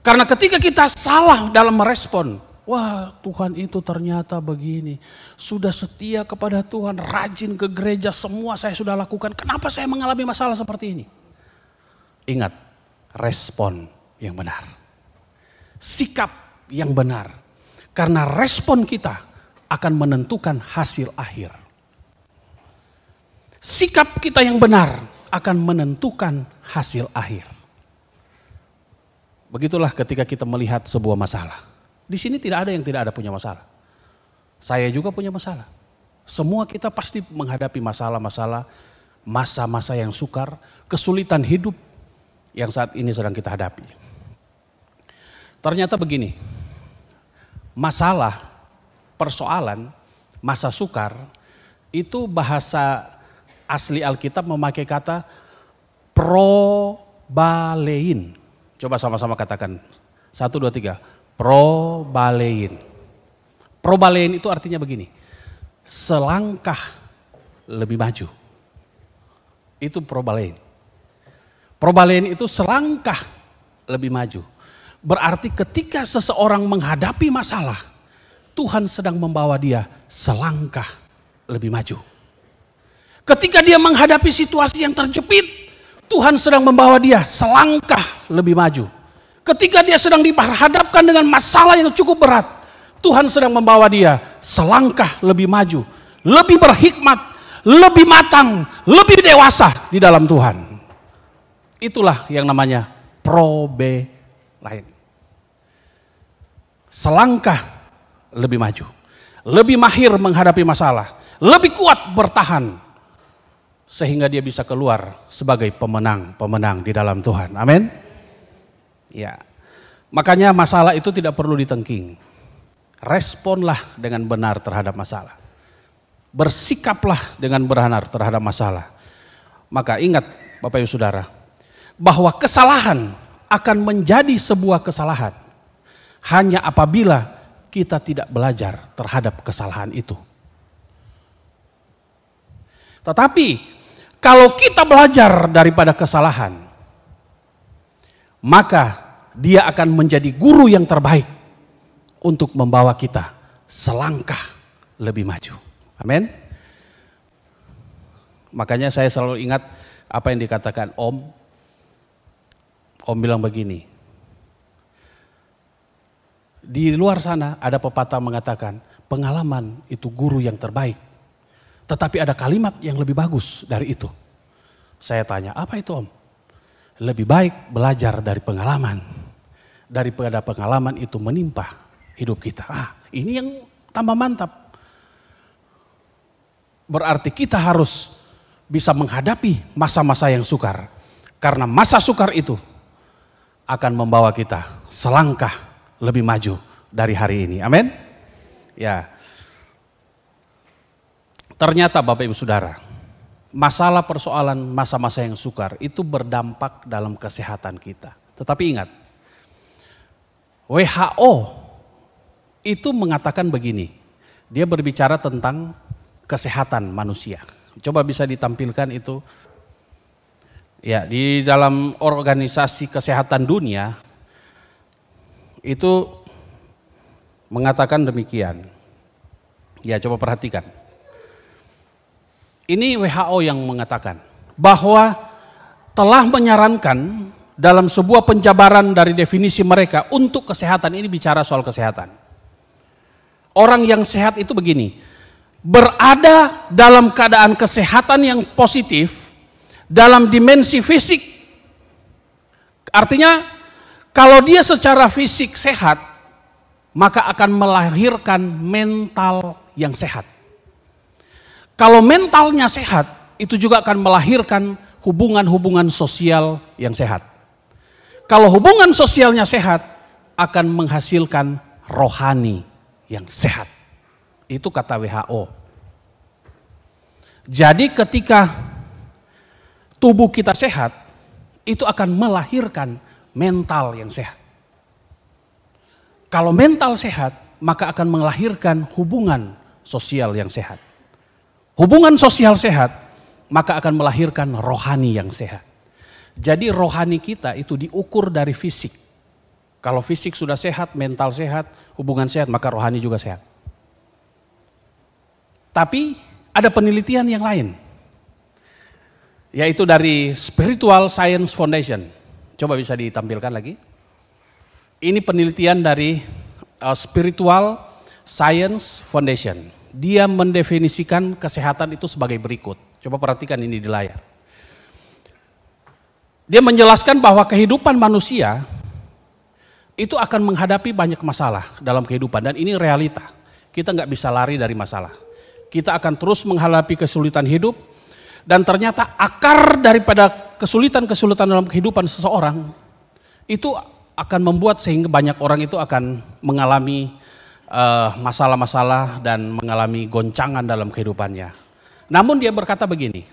Karena ketika kita salah dalam merespon, wah Tuhan itu ternyata begini. Sudah setia kepada Tuhan, rajin ke gereja, semua saya sudah lakukan. Kenapa saya mengalami masalah seperti ini? Ingat, respon yang benar. Sikap yang benar. Karena respon kita akan menentukan hasil akhir. Sikap kita yang benar akan menentukan hasil akhir. Begitulah ketika kita melihat sebuah masalah. Di sini tidak ada yang tidak ada punya masalah. Saya juga punya masalah. Semua kita pasti menghadapi masalah-masalah, masa-masa yang sukar, kesulitan hidup yang saat ini sedang kita hadapi. Ternyata begini, masalah, persoalan, masa sukar, itu bahasa asli Alkitab memakai kata probalein. Coba sama-sama katakan, 1, 2, 3, probalein. Probalein itu artinya begini, selangkah lebih maju. Itu probalein. Probalein itu selangkah lebih maju. Berarti ketika seseorang menghadapi masalah, Tuhan sedang membawa dia selangkah lebih maju. Ketika dia menghadapi situasi yang terjepit, Tuhan sedang membawa dia selangkah lebih maju. Ketika dia sedang dihadapkan dengan masalah yang cukup berat, Tuhan sedang membawa dia selangkah lebih maju, lebih berhikmat, lebih matang, lebih dewasa di dalam Tuhan. Itulah yang namanya probalein. Selangkah lebih maju, lebih mahir menghadapi masalah, lebih kuat bertahan, sehingga dia bisa keluar sebagai pemenang di dalam Tuhan. Amin. Ya, makanya masalah itu tidak perlu ditengking. Responlah dengan benar terhadap masalah. Bersikaplah dengan benar terhadap masalah. Maka ingat Bapak Ibu Saudara, bahwa kesalahan akan menjadi sebuah kesalahan hanya apabila kita tidak belajar terhadap kesalahan itu. Tetapi kalau kita belajar daripada kesalahan, maka dia akan menjadi guru yang terbaik untuk membawa kita selangkah lebih maju. Amin. Makanya saya selalu ingat apa yang dikatakan Om. Om bilang begini, di luar sana ada pepatah mengatakan pengalaman itu guru yang terbaik. Tetapi ada kalimat yang lebih bagus dari itu. Saya tanya, apa itu Om? Lebih baik belajar dari pengalaman daripada pengalaman itu menimpa hidup kita. Ini yang tambah mantap. Berarti kita harus bisa menghadapi masa-masa yang sukar. Karena masa sukar itu akan membawa kita selangkah lebih maju dari hari ini. Amin. Ya. Ternyata Bapak Ibu Saudara, masalah persoalan masa-masa yang sukar itu berdampak dalam kesehatan kita. Tetapi ingat, WHO itu mengatakan begini, dia berbicara tentang kesehatan manusia. Coba bisa ditampilkan itu. Ya, di dalam organisasi kesehatan dunia itu mengatakan demikian. Ya, coba perhatikan. Ini WHO yang mengatakan bahwa telah menyarankan dalam sebuah penjabaran dari definisi mereka untuk kesehatan, ini bicara soal kesehatan. Orang yang sehat itu begini, berada dalam keadaan kesehatan yang positif dalam dimensi fisik. Artinya kalau dia secara fisik sehat, maka akan melahirkan mental yang sehat. Kalau mentalnya sehat, itu juga akan melahirkan hubungan-hubungan sosial yang sehat. Kalau hubungan sosialnya sehat, akan menghasilkan rohani yang sehat. Itu kata WHO. Jadi ketika tubuh kita sehat, itu akan melahirkan mental yang sehat. Kalau mental sehat, maka akan melahirkan hubungan sosial yang sehat. Hubungan sosial sehat, maka akan melahirkan rohani yang sehat. Jadi rohani kita itu diukur dari fisik. Kalau fisik sudah sehat, mental sehat, hubungan sehat, maka rohani juga sehat. Tapi ada penelitian yang lain, yaitu dari Spiritual Science Foundation. Coba bisa ditampilkan lagi. Ini penelitian dari Spiritual Science Foundation. Dia mendefinisikan kesehatan itu sebagai berikut. Coba perhatikan ini di layar. Dia menjelaskan bahwa kehidupan manusia itu akan menghadapi banyak masalah dalam kehidupan, dan ini realita. Kita nggak bisa lari dari masalah. Kita akan terus menghadapi kesulitan hidup, dan ternyata akar daripada kesulitan-kesulitan dalam kehidupan seseorang itu akan membuat sehingga banyak orang itu akan mengalami masalah-masalah dan mengalami goncangan dalam kehidupannya. Namun dia berkata begini,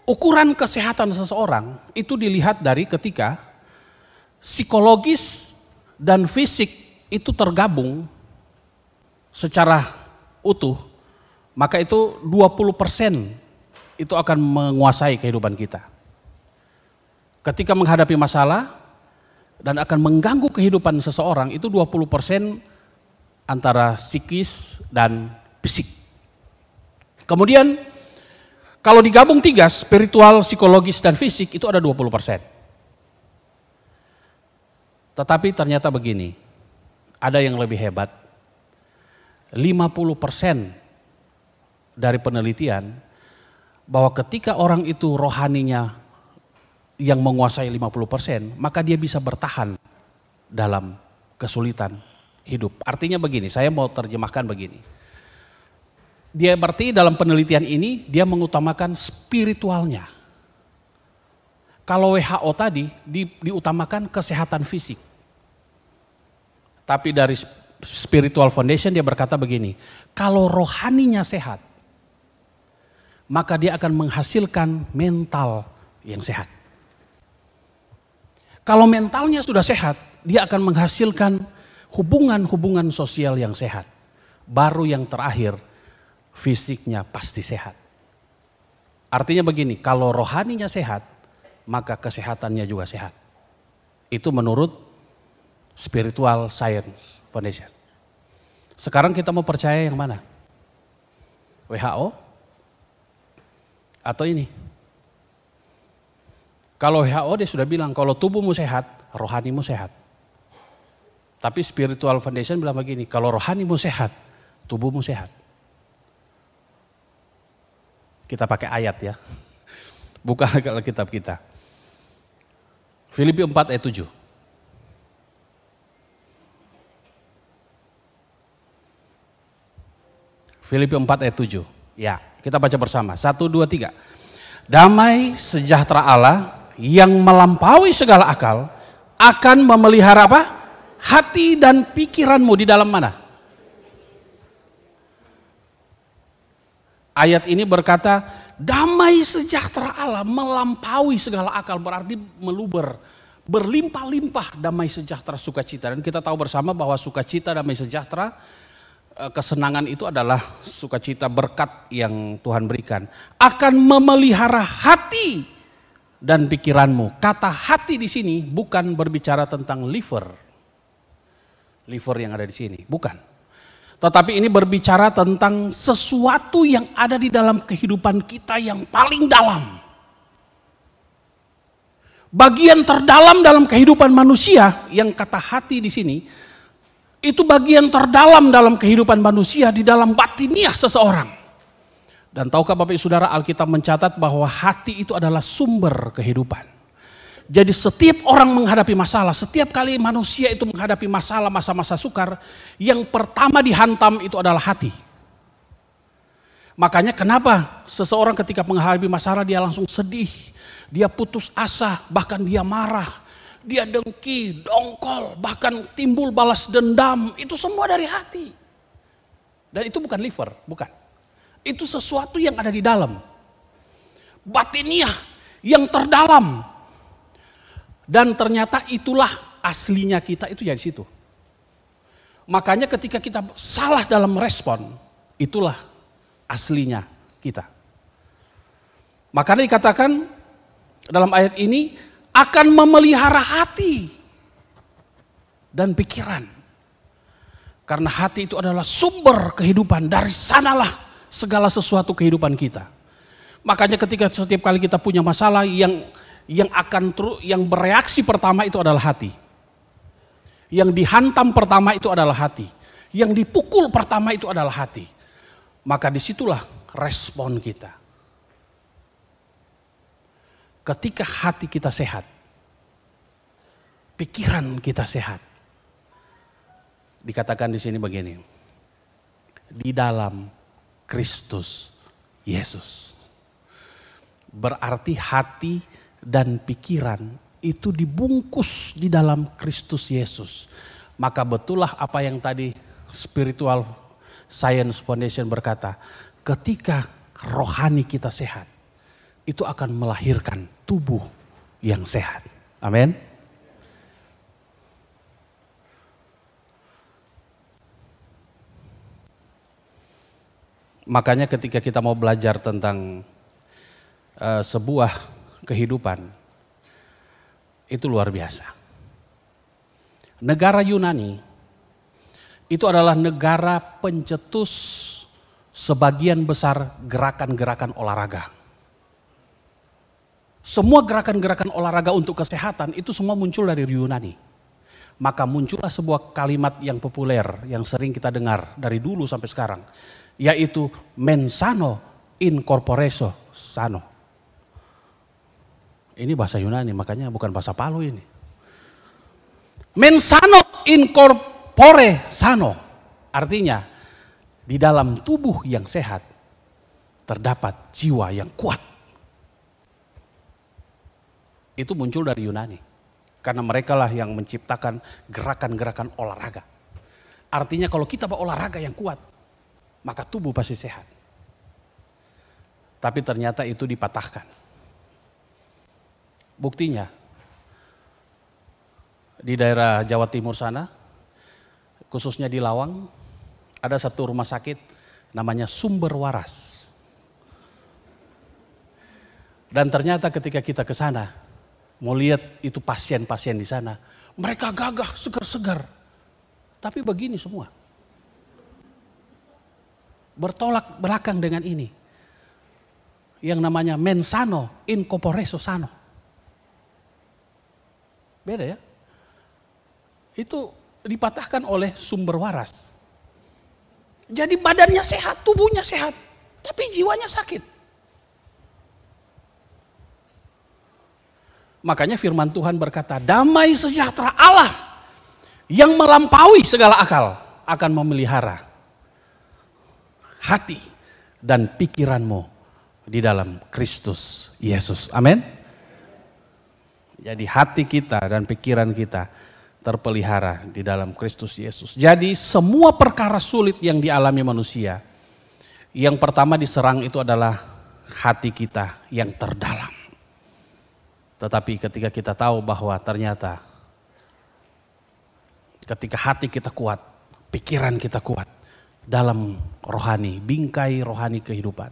ukuran kesehatan seseorang itu dilihat dari ketika psikologis dan fisik itu tergabung secara utuh, maka itu 20% itu akan menguasai kehidupan kita. Ketika menghadapi masalah dan akan mengganggu kehidupan seseorang, itu 20% antara psikis dan fisik. Kemudian kalau digabung 3, spiritual, psikologis, dan fisik, itu ada 20%. Tetapi ternyata begini, ada yang lebih hebat. 50% dari penelitian bahwa ketika orang itu rohaninya yang menguasai 50%, maka dia bisa bertahan dalam kesulitan hidup. Artinya begini, saya mau terjemahkan begini. Dia berarti dalam penelitian ini dia mengutamakan spiritualnya. Kalau WHO tadi diutamakan kesehatan fisik. Tapi dari Spiritual Foundation dia berkata begini, kalau rohaninya sehat, maka dia akan menghasilkan mental yang sehat. Kalau mentalnya sudah sehat, dia akan menghasilkan hubungan-hubungan sosial yang sehat. Baru yang terakhir, fisiknya pasti sehat. Artinya begini, kalau rohaninya sehat, maka kesehatannya juga sehat. Itu menurut Spiritual Science Foundation. Sekarang kita mau percaya yang mana? WHO atau ini? Kalau WHO dia sudah bilang kalau tubuhmu sehat, rohanimu sehat. Tapi Spiritual Foundation bilang begini, kalau rohanimu sehat, tubuhmu sehat. Kita pakai ayat ya. Buka Alkitab kita. Filipi 4 ayat 7. Filipi 4 ayat 7. Ya, kita baca bersama. 1, 2, 3. Damai sejahtera Allah yang melampaui segala akal akan memelihara apa? Hati dan pikiranmu di dalam mana? Ayat ini berkata, damai sejahtera Allah melampaui segala akal, berarti meluber, berlimpah-limpah damai sejahtera sukacita. Dan kita tahu bersama bahwa sukacita, damai sejahtera, kesenangan itu adalah sukacita berkat yang Tuhan berikan. Akan memelihara hati dan pikiranmu. Kata hati di sini bukan berbicara tentang liver yang ada di sini, bukan. Tetapi ini berbicara tentang sesuatu yang ada di dalam kehidupan kita yang paling dalam. Bagian terdalam dalam kehidupan manusia yang kata hati di sini, itu bagian terdalam dalam kehidupan manusia di dalam batiniah seseorang. Dan tahukah Bapak Ibu Saudara, Alkitab mencatat bahwa hati itu adalah sumber kehidupan. Jadi setiap orang menghadapi masalah, setiap kali manusia itu menghadapi masalah, masa-masa sukar, yang pertama dihantam itu adalah hati. Makanya kenapa seseorang ketika menghadapi masalah dia langsung sedih, dia putus asa, bahkan dia marah, dia dengki, dongkol, bahkan timbul balas dendam, itu semua dari hati. Dan itu bukan liver, bukan. Itu sesuatu yang ada di dalam. Batiniah yang terdalam. Dan ternyata itulah aslinya kita, itu ya di situ. Makanya ketika kita salah dalam respon, itulah aslinya kita. Makanya dikatakan dalam ayat ini akan memelihara hati. dan pikiran. Karena hati itu adalah sumber kehidupan, dari sanalah segala sesuatu kehidupan kita. Makanya ketika setiap kali kita punya masalah, yang bereaksi pertama itu adalah hati. Yang dihantam pertama itu adalah hati. Yang dipukul pertama itu adalah hati. Maka disitulah respon kita. Ketika hati kita sehat, pikiran kita sehat. Dikatakan di sini begini, di dalam Kristus Yesus. Berarti hati dan pikiran itu dibungkus di dalam Kristus Yesus. Maka betullah apa yang tadi Spiritual Science Foundation berkata, ketika rohani kita sehat, itu akan melahirkan tubuh yang sehat. Amin. Makanya ketika kita mau belajar tentang sebuah kehidupan, itu luar biasa. Negara Yunani itu adalah negara pencetus sebagian besar gerakan-gerakan olahraga. Semua gerakan-gerakan olahraga untuk kesehatan itu semua muncul dari Yunani. Maka muncullah sebuah kalimat yang populer, yang sering kita dengar dari dulu sampai sekarang, yaitu mens sano in corpore sano. Ini bahasa Yunani, makanya bukan bahasa Palu ini. Mens sano in corpore sano, artinya di dalam tubuh yang sehat terdapat jiwa yang kuat. Itu muncul dari Yunani. Karena mereka lah yang menciptakan gerakan-gerakan olahraga. Artinya kalau kita berolahraga yang kuat, maka tubuh pasti sehat. Tapi ternyata itu dipatahkan. Buktinya, di daerah Jawa Timur sana, khususnya di Lawang, ada satu rumah sakit namanya Sumber Waras. Dan ternyata ketika kita ke sana, mau lihat itu pasien-pasien di sana, mereka gagah, segar-segar. Tapi begini semua. Bertolak belakang dengan ini. Yang namanya mens sano in corpore sano. Beda ya. Itu dipatahkan oleh Sumber Waras. Jadi badannya sehat, tubuhnya sehat, tapi jiwanya sakit. Makanya firman Tuhan berkata, damai sejahtera Allah yang melampaui segala akal akan memelihara hati dan pikiranmu di dalam Kristus Yesus. Amin. Jadi hati kita dan pikiran kita terpelihara di dalam Kristus Yesus. Jadi semua perkara sulit yang dialami manusia, yang pertama diserang itu adalah hati kita yang terdalam. Tetapi ketika kita tahu bahwa ternyata ketika hati kita kuat, pikiran kita kuat dalam rohani, bingkai rohani kehidupan,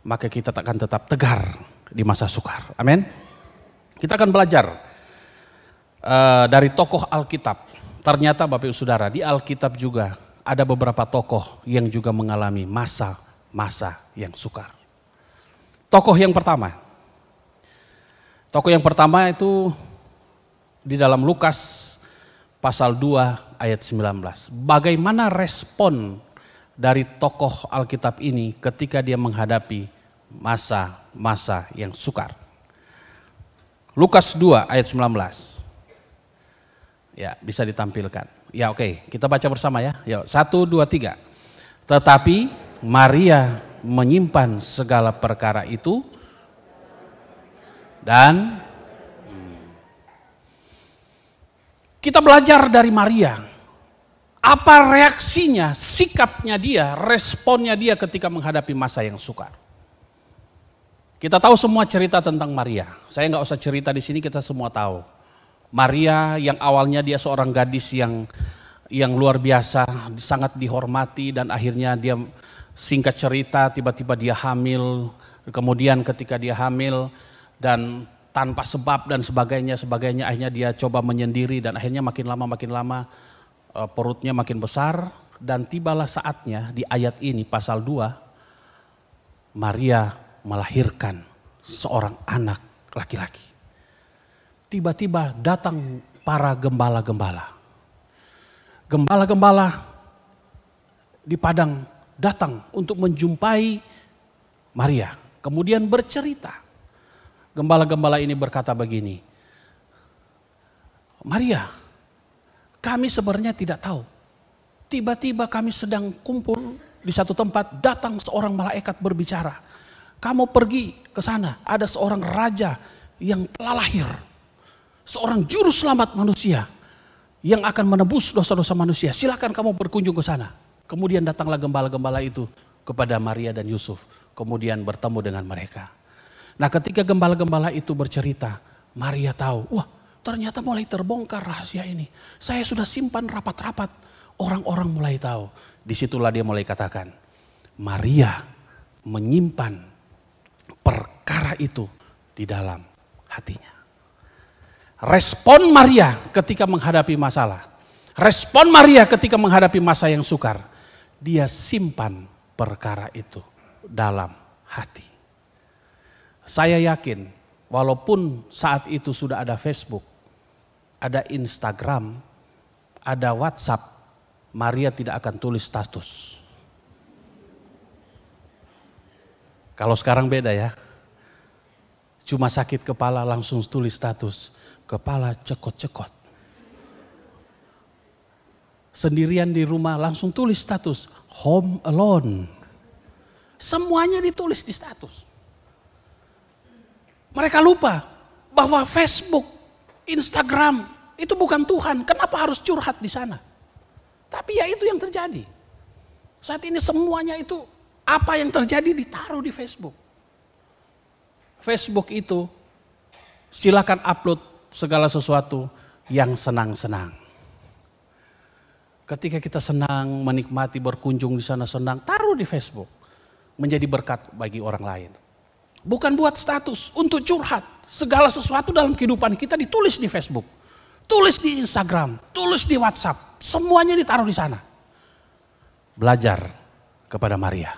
maka kita akan tetap tegar di masa sukar. Amin. Kita akan belajar dari tokoh Alkitab. Ternyata Bapak Ibu Saudara, di Alkitab juga ada beberapa tokoh yang juga mengalami masa-masa yang sukar. Tokoh yang pertama itu di dalam Lukas pasal 2 ayat 19. Bagaimana respon dari tokoh Alkitab ini ketika dia menghadapi masa-masa yang sukar. Lukas 2 ayat 19. Ya, bisa ditampilkan. Ya, oke, kita baca bersama ya. Yuk, 1, 2, 3. Tetapi Maria menyimpan segala perkara itu dan kita belajar dari Maria. Apa reaksinya, sikapnya dia, responnya dia ketika menghadapi masa yang sukar. Kita tahu semua cerita tentang Maria. Saya nggak usah cerita di sini, kita semua tahu. Maria yang awalnya dia seorang gadis yang luar biasa, sangat dihormati, dan akhirnya dia, singkat cerita, tiba-tiba dia hamil. Kemudian ketika dia hamil dan tanpa sebab dan sebagainya, akhirnya dia coba menyendiri dan akhirnya makin lama perutnya makin besar. Dan tibalah saatnya di ayat ini pasal 2, Maria melahirkan seorang anak laki-laki. Tiba-tiba datang para gembala-gembala. Gembala-gembala di padang datang untuk menjumpai Maria. Kemudian bercerita. Gembala-gembala ini berkata begini, Maria, kami sebenarnya tidak tahu. Tiba-tiba kami sedang kumpul di satu tempat, datang seorang malaikat berbicara. Kamu pergi ke sana, ada seorang raja yang telah lahir. Seorang juru selamat manusia yang akan menebus dosa-dosa manusia. Silakan kamu berkunjung ke sana. Kemudian datanglah gembala-gembala itu kepada Maria dan Yusuf. Kemudian bertemu dengan mereka. Nah, ketika gembala-gembala itu bercerita, Maria tahu, wah ternyata mulai terbongkar rahasia ini. Saya sudah simpan rapat-rapat. Orang-orang mulai tahu. Disitulah dia mulai katakan, Maria menyimpan perkara itu di dalam hatinya. Respon Maria ketika menghadapi masalah. Respon Maria ketika menghadapi masa yang sukar. Dia simpan perkara itu dalam hati. Saya yakin walaupun saat itu sudah ada Facebook, ada Instagram, ada WhatsApp, Maria tidak akan tulis status. Kalau sekarang beda ya. Cuma sakit kepala langsung tulis status. Kepala cekot-cekot. Sendirian di rumah langsung tulis status. Home alone. Semuanya ditulis di status. Mereka lupa bahwa Facebook, Instagram itu bukan Tuhan. Kenapa harus curhat di sana? Tapi ya itu yang terjadi. Saat ini semuanya itu apa yang terjadi ditaruh di Facebook. Facebook itu silakan upload segala sesuatu yang senang-senang. Ketika kita senang menikmati berkunjung di sana senang, taruh di Facebook. Menjadi berkat bagi orang lain. Bukan buat status, untuk curhat. Segala sesuatu dalam kehidupan kita ditulis di Facebook. Tulis di Instagram, tulis di WhatsApp. Semuanya ditaruh di sana. Belajar kepada Maria.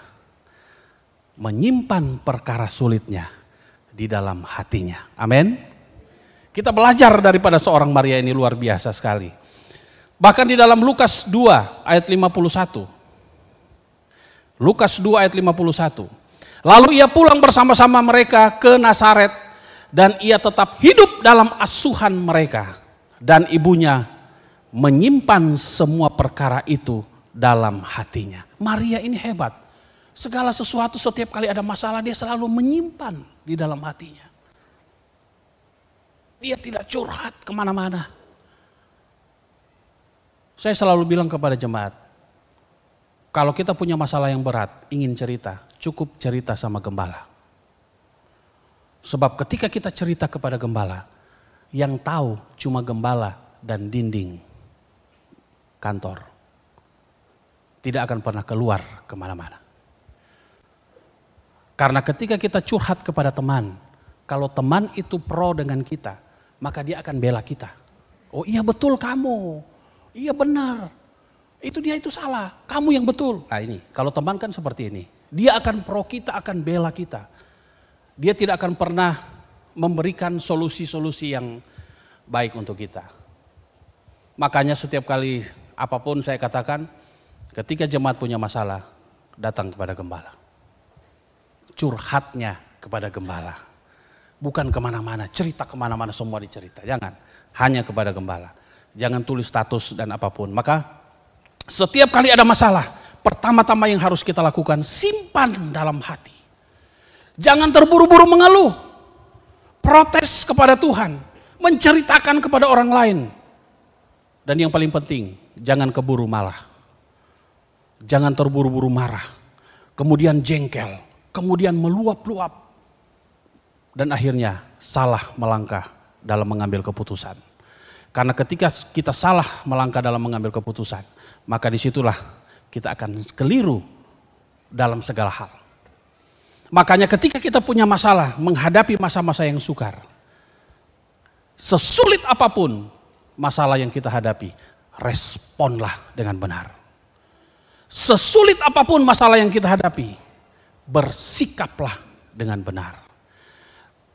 Menyimpan perkara sulitnya di dalam hatinya. Amin. Kita belajar daripada seorang Maria ini luar biasa sekali. Bahkan di dalam Lukas 2 ayat 51. Lukas 2 ayat 51. Lalu ia pulang bersama-sama mereka ke Nazaret dan ia tetap hidup dalam asuhan mereka. Dan ibunya menyimpan semua perkara itu dalam hatinya. Maria ini hebat. Segala sesuatu setiap kali ada masalah dia selalu menyimpan di dalam hatinya. Dia tidak curhat kemana-mana. Saya selalu bilang kepada jemaat, kalau kita punya masalah yang berat, ingin cerita, cukup cerita sama gembala. Sebab ketika kita cerita kepada gembala, yang tahu cuma gembala dan dinding kantor. Tidak akan pernah keluar kemana-mana. Karena ketika kita curhat kepada teman, kalau teman itu pro dengan kita, maka dia akan bela kita. Oh iya betul kamu, iya benar, itu dia itu salah, kamu yang betul. Nah ini, kalau teman kan seperti ini. Dia akan pro kita, akan bela kita. Dia tidak akan pernah memberikan solusi-solusi yang baik untuk kita. Makanya setiap kali apapun saya katakan, ketika jemaat punya masalah, datang kepada gembala. Curhatnya kepada gembala. Bukan kemana-mana, cerita kemana-mana semua dicerita. Jangan, hanya kepada gembala. Jangan tulis status dan apapun. Maka setiap kali ada masalah, pertama-tama yang harus kita lakukan, simpan dalam hati. Jangan terburu-buru mengeluh. Protes kepada Tuhan. Menceritakan kepada orang lain. Dan yang paling penting, jangan keburu marah. Jangan terburu-buru marah. Kemudian jengkel. Kemudian meluap-luap. Dan akhirnya salah melangkah dalam mengambil keputusan. Karena ketika kita salah melangkah dalam mengambil keputusan, maka disitulah kita akan keliru dalam segala hal. Makanya ketika kita punya masalah, menghadapi masa-masa yang sukar, sesulit apapun masalah yang kita hadapi, responlah dengan benar. Sesulit apapun masalah yang kita hadapi, bersikaplah dengan benar.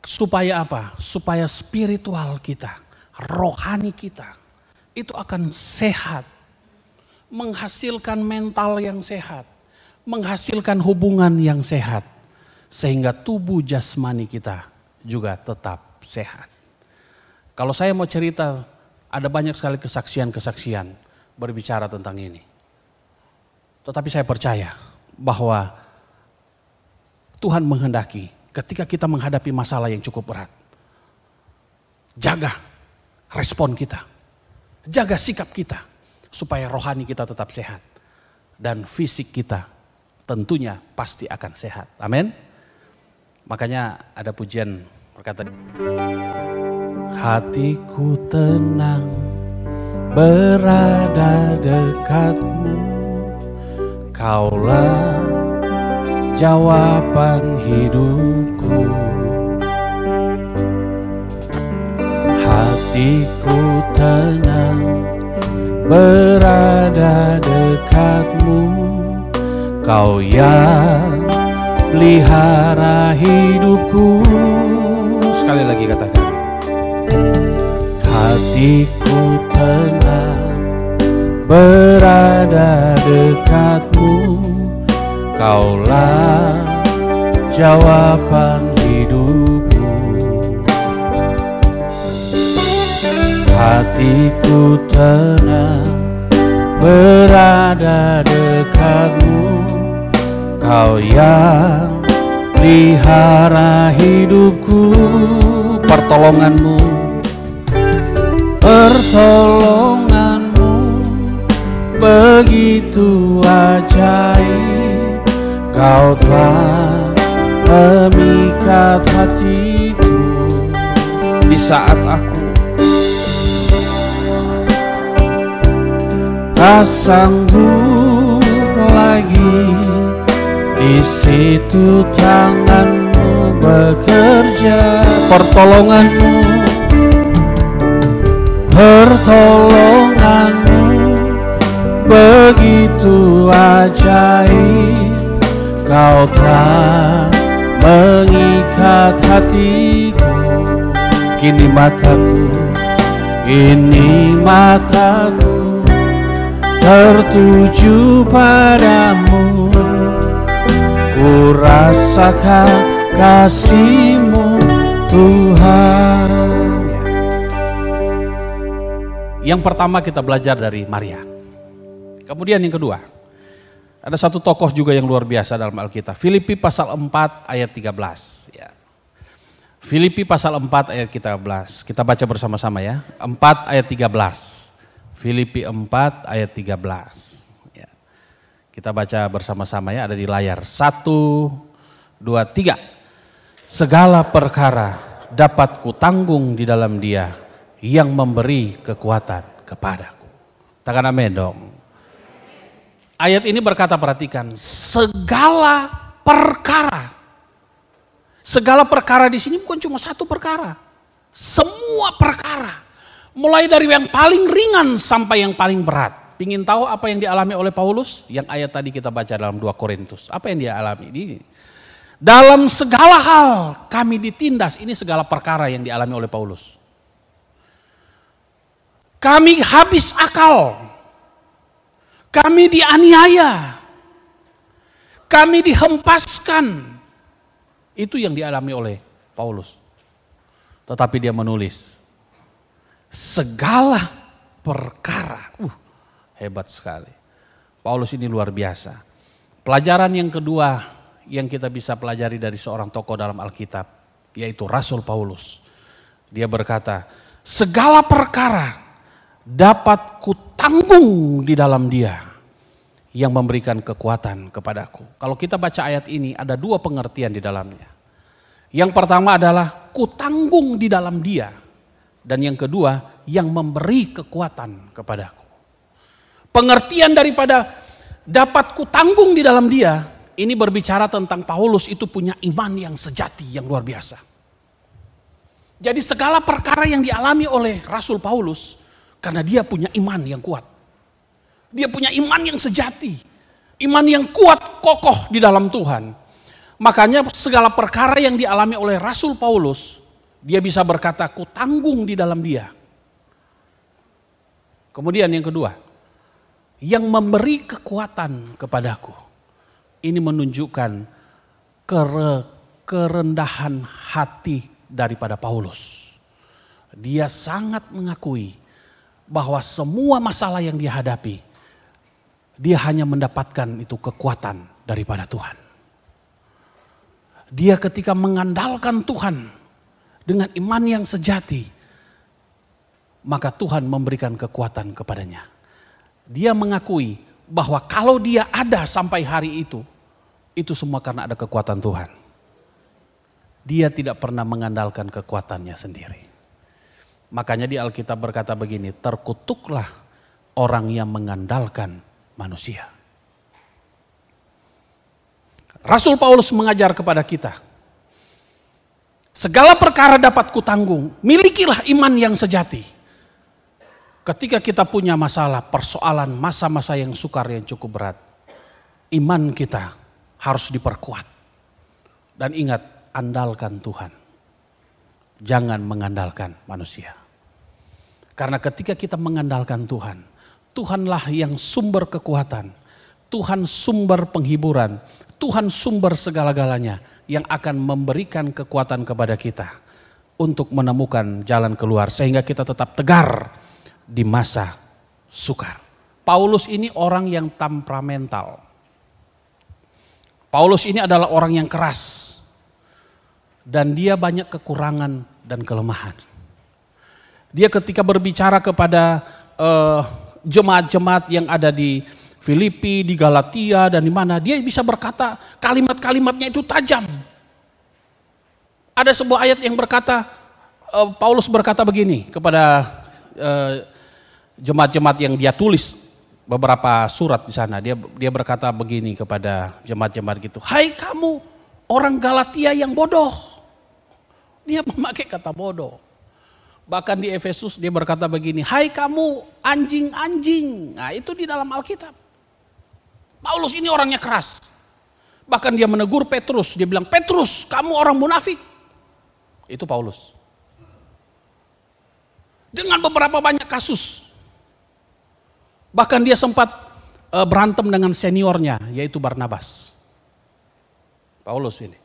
Supaya apa? Supaya spiritual kita, rohani kita itu akan sehat, menghasilkan mental yang sehat, menghasilkan hubungan yang sehat, sehingga tubuh jasmani kita juga tetap sehat. Kalau saya mau cerita, ada banyak sekali kesaksian-kesaksian berbicara tentang ini. Tetapi saya percaya bahwa Tuhan menghendaki ketika kita menghadapi masalah yang cukup berat, jaga respon kita, jaga sikap kita, supaya rohani kita tetap sehat. Dan fisik kita tentunya pasti akan sehat. Amin. Makanya ada pujian berkata, hatiku tenang berada dekatmu, Kaulah jawaban hidupku. Hatiku tenang berada dekatmu, Kau yang pelihara hidupku. Sekali lagi katakan, hatiku tenang berada dekatmu, Kaulah jawaban hidupku. Hatiku tenang berada dekatmu, Kau yang pelihara hidupku. Pertolonganmu begitu ajaib, Kau telah memikat hatiku. Di saat aku tak sanggup lagi, di situ tanganmu bekerja. Pertolonganmu begitu ajaib, Kau telah mengikat hatiku. Kini mataku tertuju padamu, ku rasakan kasih-Mu Tuhan. Yang pertama kita belajar dari Maria. Kemudian yang kedua, ada satu tokoh juga yang luar biasa dalam Alkitab. Filipi pasal 4 ayat 13. Ya. Filipi pasal 4 ayat 13. Kita baca bersama-sama ya. 4 ayat 13. Filipi 4 ayat 13. Ya. Kita baca bersama-sama ya, ada di layar. 1, 2, 3. Segala perkara dapat kutanggung di dalam Dia yang memberi kekuatan kepadaku. Katakan amin dong. Ayat ini berkata, perhatikan, segala perkara. Segala perkara di sini bukan cuma satu perkara. Semua perkara. Mulai dari yang paling ringan sampai yang paling berat. Pingin tahu apa yang dialami oleh Paulus? Yang ayat tadi kita baca dalam 2 Korintus. Apa yang dia alami? Dalam segala hal kami ditindas. Ini segala perkara yang dialami oleh Paulus. Kami habis akal. Kami dianiaya, kami dihempaskan. Itu yang dialami oleh Paulus. Tetapi dia menulis, segala perkara. Hebat sekali. Paulus ini luar biasa. Pelajaran yang kedua yang kita bisa pelajari dari seorang tokoh dalam Alkitab, yaitu Rasul Paulus. Dia berkata, segala perkara dapat kutanggung di dalam Dia yang memberikan kekuatan kepadaku. Kalau kita baca ayat ini ada dua pengertian di dalamnya. Yang pertama adalah kutanggung di dalam Dia, dan yang kedua yang memberi kekuatan kepadaku. Pengertian daripada dapat kutanggung di dalam Dia ini berbicara tentang Paulus itu punya iman yang sejati, yang luar biasa. Jadi segala perkara yang dialami oleh Rasul Paulus karena dia punya iman yang kuat. Dia punya iman yang sejati. Iman yang kuat, kokoh di dalam Tuhan. Makanya segala perkara yang dialami oleh Rasul Paulus, dia bisa berkata, ku tanggung di dalam dia. Kemudian yang kedua, yang memberi kekuatan kepadaku. Ini menunjukkan kerendahan hati daripada Paulus. Dia sangat mengakui bahwa semua masalah yang dia hadapi, dia hanya mendapatkan itu kekuatan daripada Tuhan. Dia ketika mengandalkan Tuhan dengan iman yang sejati, maka Tuhan memberikan kekuatan kepadanya. Dia mengakui bahwa kalau dia ada sampai hari itu semua karena ada kekuatan Tuhan. Dia tidak pernah mengandalkan kekuatannya sendiri. Makanya di Alkitab berkata begini, terkutuklah orang yang mengandalkan manusia. Rasul Paulus mengajar kepada kita, segala perkara dapat kutanggung, milikilah iman yang sejati. Ketika kita punya masalah, persoalan, masa-masa yang sukar, yang cukup berat, iman kita harus diperkuat. Dan ingat, andalkan Tuhan. Jangan mengandalkan manusia. Karena ketika kita mengandalkan Tuhan, Tuhanlah yang sumber kekuatan, Tuhan sumber penghiburan, Tuhan sumber segala-galanya yang akan memberikan kekuatan kepada kita untuk menemukan jalan keluar sehingga kita tetap tegar di masa sukar. Paulus ini orang yang temperamental. Paulus ini adalah orang yang keras. Dan dia banyak kekurangan dan kelemahan. Dia ketika berbicara kepada jemaat-jemaat yang ada di Filipi, di Galatia dan di mana, dia bisa berkata kalimat-kalimatnya itu tajam. Ada sebuah ayat yang berkata, Paulus berkata begini kepada jemaat-jemaat yang dia tulis beberapa surat di sana. Dia berkata begini kepada jemaat-jemaat gitu, hai kamu orang Galatia yang bodoh. Dia memakai kata bodoh. Bahkan di Efesus dia berkata begini, hai kamu anjing-anjing. Nah itu di dalam Alkitab. Paulus ini orangnya keras. Bahkan dia menegur Petrus, dia bilang, Petrus kamu orang munafik. Itu Paulus. Dengan beberapa banyak kasus. Bahkan dia sempat berantem dengan seniornya, yaitu Barnabas. Paulus ini.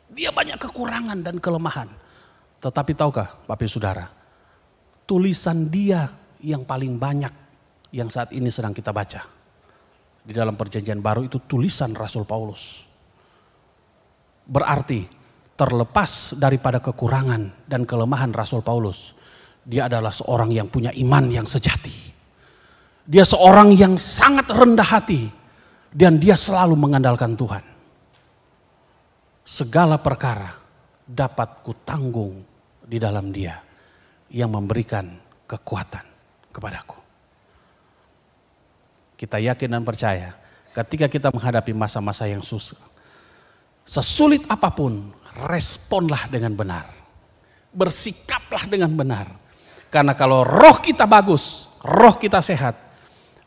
Dia banyak kekurangan dan kelemahan. Tetapi tahukah Bapak Saudara, tulisan dia yang paling banyak yang saat ini sedang kita baca. Di dalam perjanjian baru itu tulisan Rasul Paulus. Berarti terlepas daripada kekurangan dan kelemahan Rasul Paulus, dia adalah seorang yang punya iman yang sejati. Dia seorang yang sangat rendah hati dan dia selalu mengandalkan Tuhan. Segala perkara dapat kutanggung di dalam dia yang memberikan kekuatan kepadaku. Kita yakin dan percaya ketika kita menghadapi masa-masa yang susah, sesulit apapun, responlah dengan benar. Bersikaplah dengan benar. Karena kalau roh kita bagus, roh kita sehat,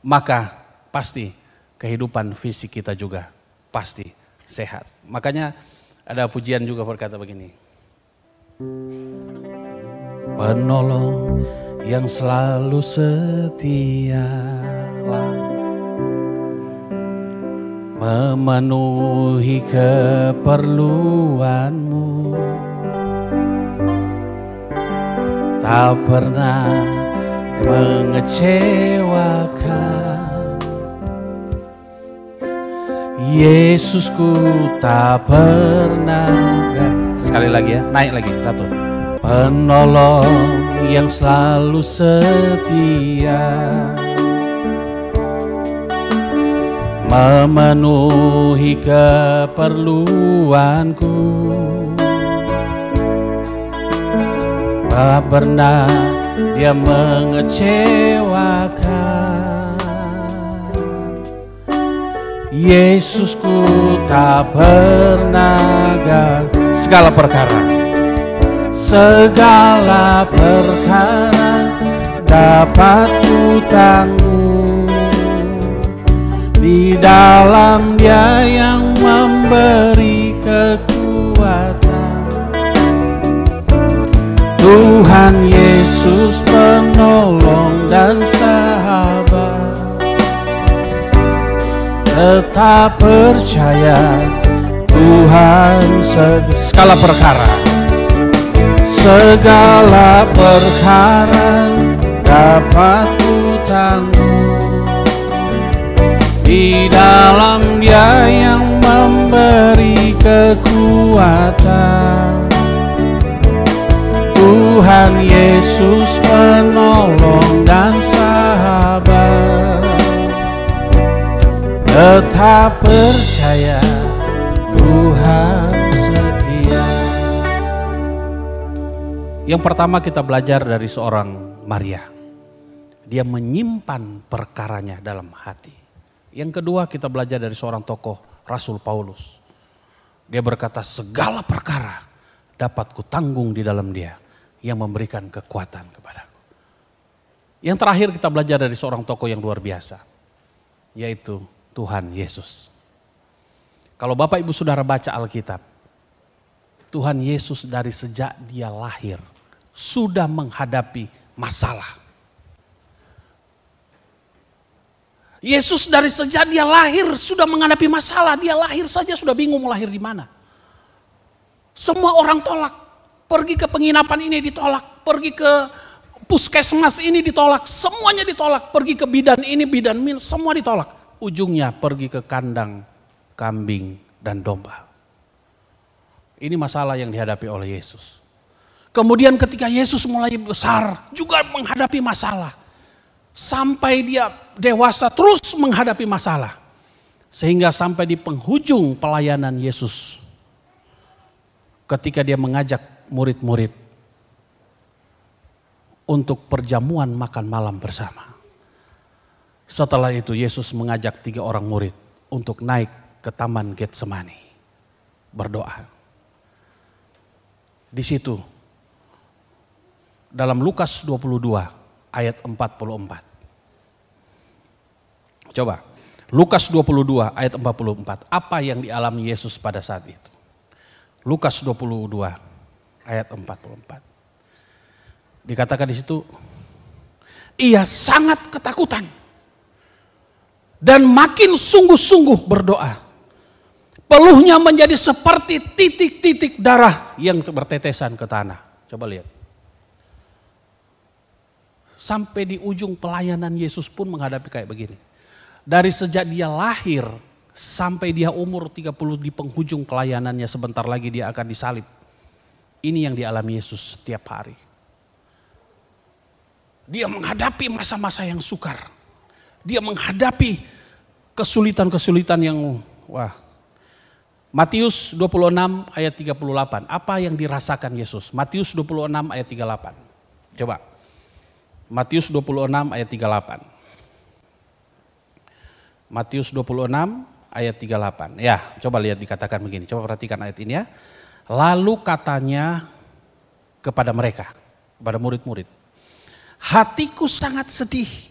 maka pasti kehidupan fisik kita juga pasti sehat. Makanya ada pujian juga berkata begini. Penolong yang selalu setialah memenuhi keperluanmu. Tak pernah mengecewakan. Yesusku tak pernah. Sekali lagi ya, naik lagi satu. Penolong yang selalu setia, memenuhi keperluanku. Tak pernah dia mengecewakan. Yesusku tak pernah gagal segala perkara. segala perkara dapat ku tanggung di dalam Dia yang memberi kekuatan. Tuhan Yesus penolong dan sahabat, tetap percaya Tuhan segala perkara. Segala perkara dapat ku tanggung di dalam Dia yang memberi kekuatan. Tuhan Yesus penolong dan sahabat, tetap percaya Tuhan setia. Yang pertama kita belajar dari seorang Maria. Dia menyimpan perkaranya dalam hati. Yang kedua kita belajar dari seorang tokoh Rasul Paulus. Dia berkata segala perkara dapat kutanggung di dalam Dia yang memberikan kekuatan kepadaku. Yang terakhir kita belajar dari seorang tokoh yang luar biasa, yaitu Tuhan Yesus. Kalau Bapak Ibu Saudara baca Alkitab, Tuhan Yesus dari sejak Dia lahir sudah menghadapi masalah. Yesus dari sejak Dia lahir sudah menghadapi masalah. Dia lahir saja sudah bingung mau lahir di mana. Semua orang tolak. Pergi ke penginapan ini ditolak. Pergi ke puskesmas ini ditolak. Semuanya ditolak. Pergi ke bidan ini, bidan ini, semua ditolak. Ujungnya pergi ke kandang kambing dan domba. Ini masalah yang dihadapi oleh Yesus. Kemudian ketika Yesus mulai besar juga menghadapi masalah. Sampai Dia dewasa terus menghadapi masalah. Sehingga sampai di penghujung pelayanan Yesus. Ketika Dia mengajak murid-murid untuk perjamuan makan malam bersama. Setelah itu Yesus mengajak 3 orang murid untuk naik ke Taman Getsemani. Berdoa. Di situ dalam Lukas 22 ayat 44. Coba, Lukas 22 ayat 44. Apa yang dialami Yesus pada saat itu? Lukas 22 ayat 44. Dikatakan di situ, ia sangat ketakutan dan makin sungguh-sungguh berdoa. Peluhnya menjadi seperti titik-titik darah yang bertetesan ke tanah. Coba lihat. Sampai di ujung pelayanan Yesus pun menghadapi kayak begini. Dari sejak Dia lahir sampai Dia umur 30 di penghujung pelayanannya, sebentar lagi Dia akan disalib. Ini yang dialami Yesus setiap hari. Dia menghadapi masa-masa yang sukar. Dia menghadapi kesulitan-kesulitan yang Matius 26 ayat 38. Apa yang dirasakan Yesus? Matius 26 ayat 38. Coba. Matius 26 ayat 38. Matius 26 ayat 38. Ya, coba lihat dikatakan begini. Coba perhatikan ayat ini ya. Lalu katanya kepada mereka, kepada murid-murid, hatiku sangat sedih,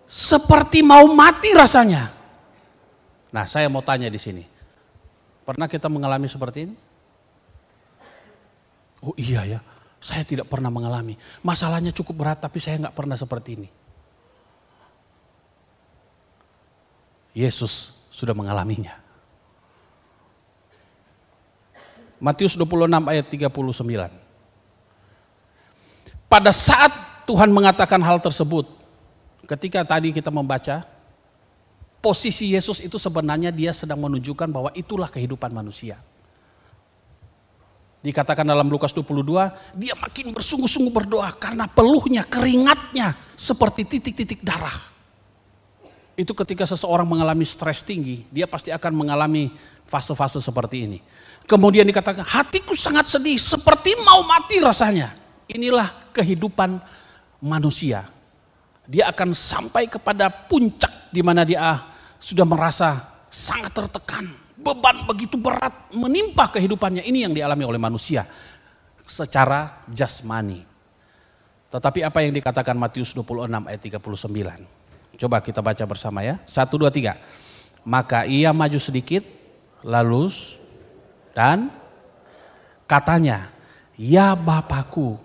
seperti mau mati rasanya. Nah, saya mau tanya di sini, pernah kita mengalami seperti ini? Oh iya ya, saya tidak pernah mengalami. Masalahnya cukup berat, tapi saya nggak pernah seperti ini. Yesus sudah mengalaminya. Matius 26 ayat 39. Pada saat Tuhan mengatakan hal tersebut, ketika tadi kita membaca, posisi Yesus itu sebenarnya Dia sedang menunjukkan bahwa itulah kehidupan manusia. Dikatakan dalam Lukas 22, Dia makin bersungguh-sungguh berdoa karena peluhnya, keringatnya seperti titik-titik darah. Itu ketika seseorang mengalami stres tinggi, dia pasti akan mengalami fase-fase seperti ini. Kemudian dikatakan, hatiku sangat sedih, seperti mau mati rasanya. Inilah kehidupan manusia. Dia akan sampai kepada puncak di mana dia sudah merasa sangat tertekan. Beban begitu berat menimpa kehidupannya. Ini yang dialami oleh manusia. secara jasmani. Tetapi apa yang dikatakan Matius 26 ayat 39? Coba kita baca bersama ya. 1, 2, 3. Maka ia maju sedikit, lalu dan katanya, ya Bapakku,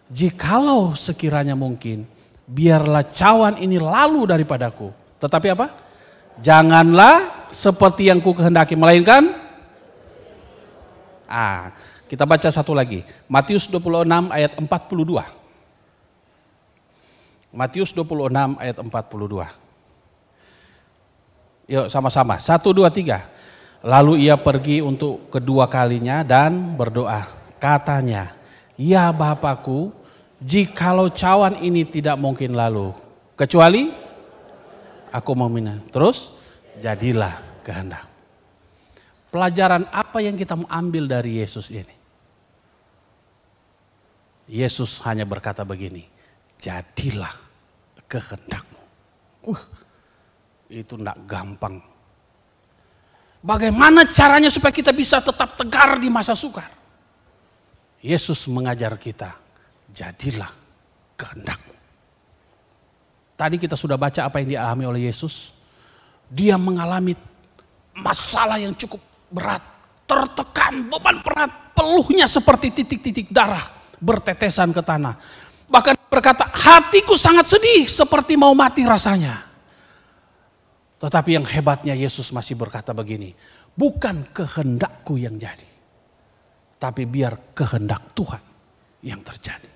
jikalau sekiranya mungkin, biarlah cawan ini lalu daripadaku. Tetapi apa? Janganlah seperti yang ku kehendaki, melainkan kita baca satu lagi. Matius 26 ayat 42. Matius 26 ayat 42. Yuk sama-sama. 1, 2, 3. Lalu ia pergi untuk kedua kalinya dan berdoa. Katanya, ya Bapakku, jikalau cawan ini tidak mungkin lalu, kecuali aku meminta. Terus, jadilah kehendak. Pelajaran apa yang kita mau ambil dari Yesus ini? Yesus hanya berkata begini, jadilah kehendakmu. Itu enggak gampang. Bagaimana caranya supaya kita bisa tetap tegar di masa sukar? Yesus mengajar kita, jadilah kehendakmu. Tadi kita sudah baca apa yang dialami oleh Yesus. Dia mengalami masalah yang cukup berat, tertekan, beban berat, peluhnya seperti titik-titik darah bertetesan ke tanah. Bahkan berkata, hatiku sangat sedih seperti mau mati rasanya. Tetapi yang hebatnya Yesus masih berkata begini, bukan kehendakku yang jadi, tapi biar kehendak Tuhan yang terjadi.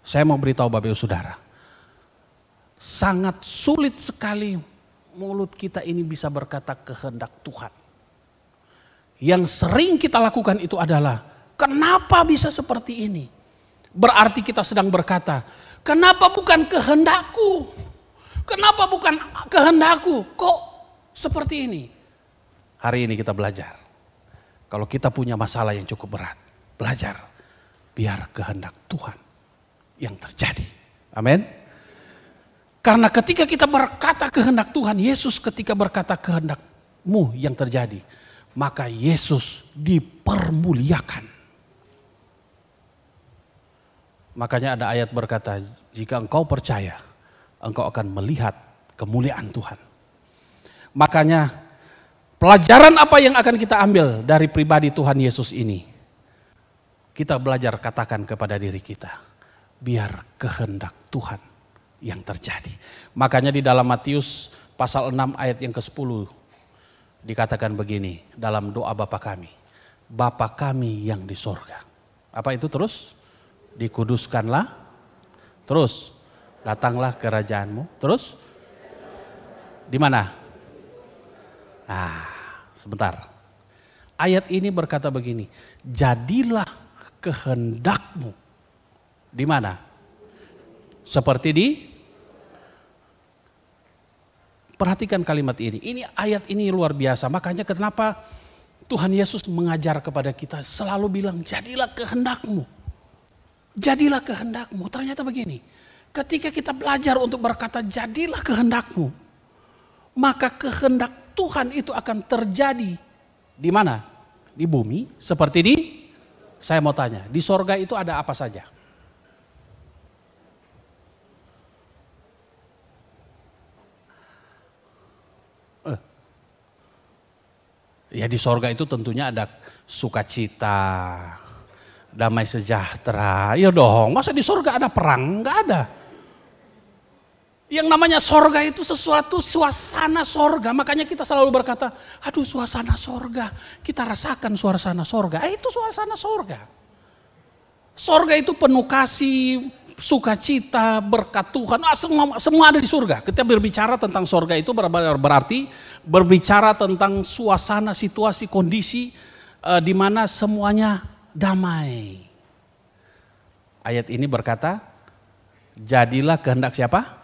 Saya mau beritahu Bapak Ibu Saudara, sangat sulit sekali mulut kita ini bisa berkata kehendak Tuhan. Yang sering kita lakukan itu adalah, kenapa bisa seperti ini? Berarti kita sedang berkata, kenapa bukan kehendakku? Kenapa bukan kehendakku? Kok seperti ini? Hari ini kita belajar. Kalau kita punya masalah yang cukup berat, belajar biar kehendak Tuhan yang terjadi. Amin. Karena ketika kita berkata kehendak Tuhan, Yesus ketika berkata kehendakmu yang terjadi, maka Yesus dipermuliakan. Makanya ada ayat berkata, jika engkau percaya, engkau akan melihat kemuliaan Tuhan. Makanya pelajaran apa yang akan kita ambil dari pribadi Tuhan Yesus ini? Kita belajar katakan kepada diri kita, biar kehendak Tuhan yang terjadi. Makanya di dalam Matius pasal 6 ayat yang ke-10 dikatakan begini dalam doa Bapa kami. Bapa kami yang di sorga. Apa itu terus? Dikuduskanlah. Terus datanglah kerajaanmu. Terus di mana? Sebentar. Ayat ini berkata begini, jadilah kehendakmu. Di mana? Seperti di, perhatikan kalimat ini. Ini ayat ini luar biasa. Makanya kenapa Tuhan Yesus mengajar kepada kita selalu bilang jadilah kehendakmu. Jadilah kehendakmu. Ternyata begini. Ketika kita belajar untuk berkata jadilah kehendakmu, maka kehendak Tuhan itu akan terjadi di mana? Di bumi, seperti di, saya mau tanya, di sorga itu ada apa saja? Ya di sorga itu tentunya ada sukacita, damai sejahtera. Ya dong, masa di sorga ada perang? Enggak ada. Yang namanya sorga itu sesuatu suasana sorga. Makanya kita selalu berkata, aduh suasana sorga. Kita rasakan suasana sorga. Itu suasana sorga. Sorga itu penuh kasih, sukacita, berkat Tuhan. Semua ada di surga. Kita berbicara tentang sorga itu berarti berbicara tentang suasana, situasi, kondisi di mana semuanya damai. Ayat ini berkata, jadilah kehendak siapa?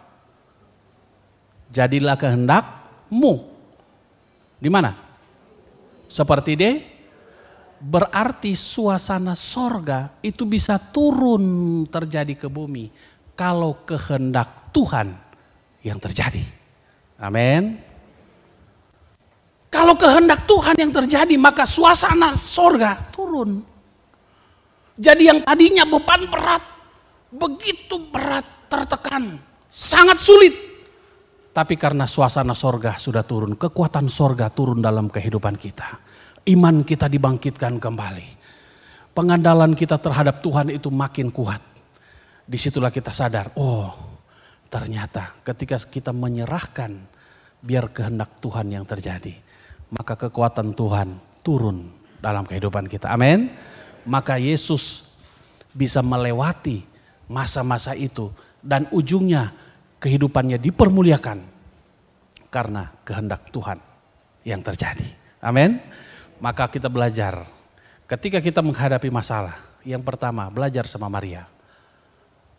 Jadilah kehendakmu. Di mana? Seperti di, berarti suasana sorga itu bisa turun terjadi ke bumi kalau kehendak Tuhan yang terjadi. Amin. Kalau kehendak Tuhan yang terjadi, maka suasana sorga turun. Jadi yang tadinya beban berat, begitu berat, tertekan, sangat sulit. Tapi karena suasana sorga sudah turun, kekuatan sorga turun dalam kehidupan kita. Iman kita dibangkitkan kembali. Pengandalan kita terhadap Tuhan itu makin kuat. Disitulah kita sadar, oh ternyata ketika kita menyerahkan biar kehendak Tuhan yang terjadi, maka kekuatan Tuhan turun dalam kehidupan kita. Amin. Maka Yesus bisa melewati masa-masa itu dan ujungnya kehidupannya dipermuliakan karena kehendak Tuhan yang terjadi. Amin. Maka kita belajar ketika kita menghadapi masalah, yang pertama belajar sama Maria,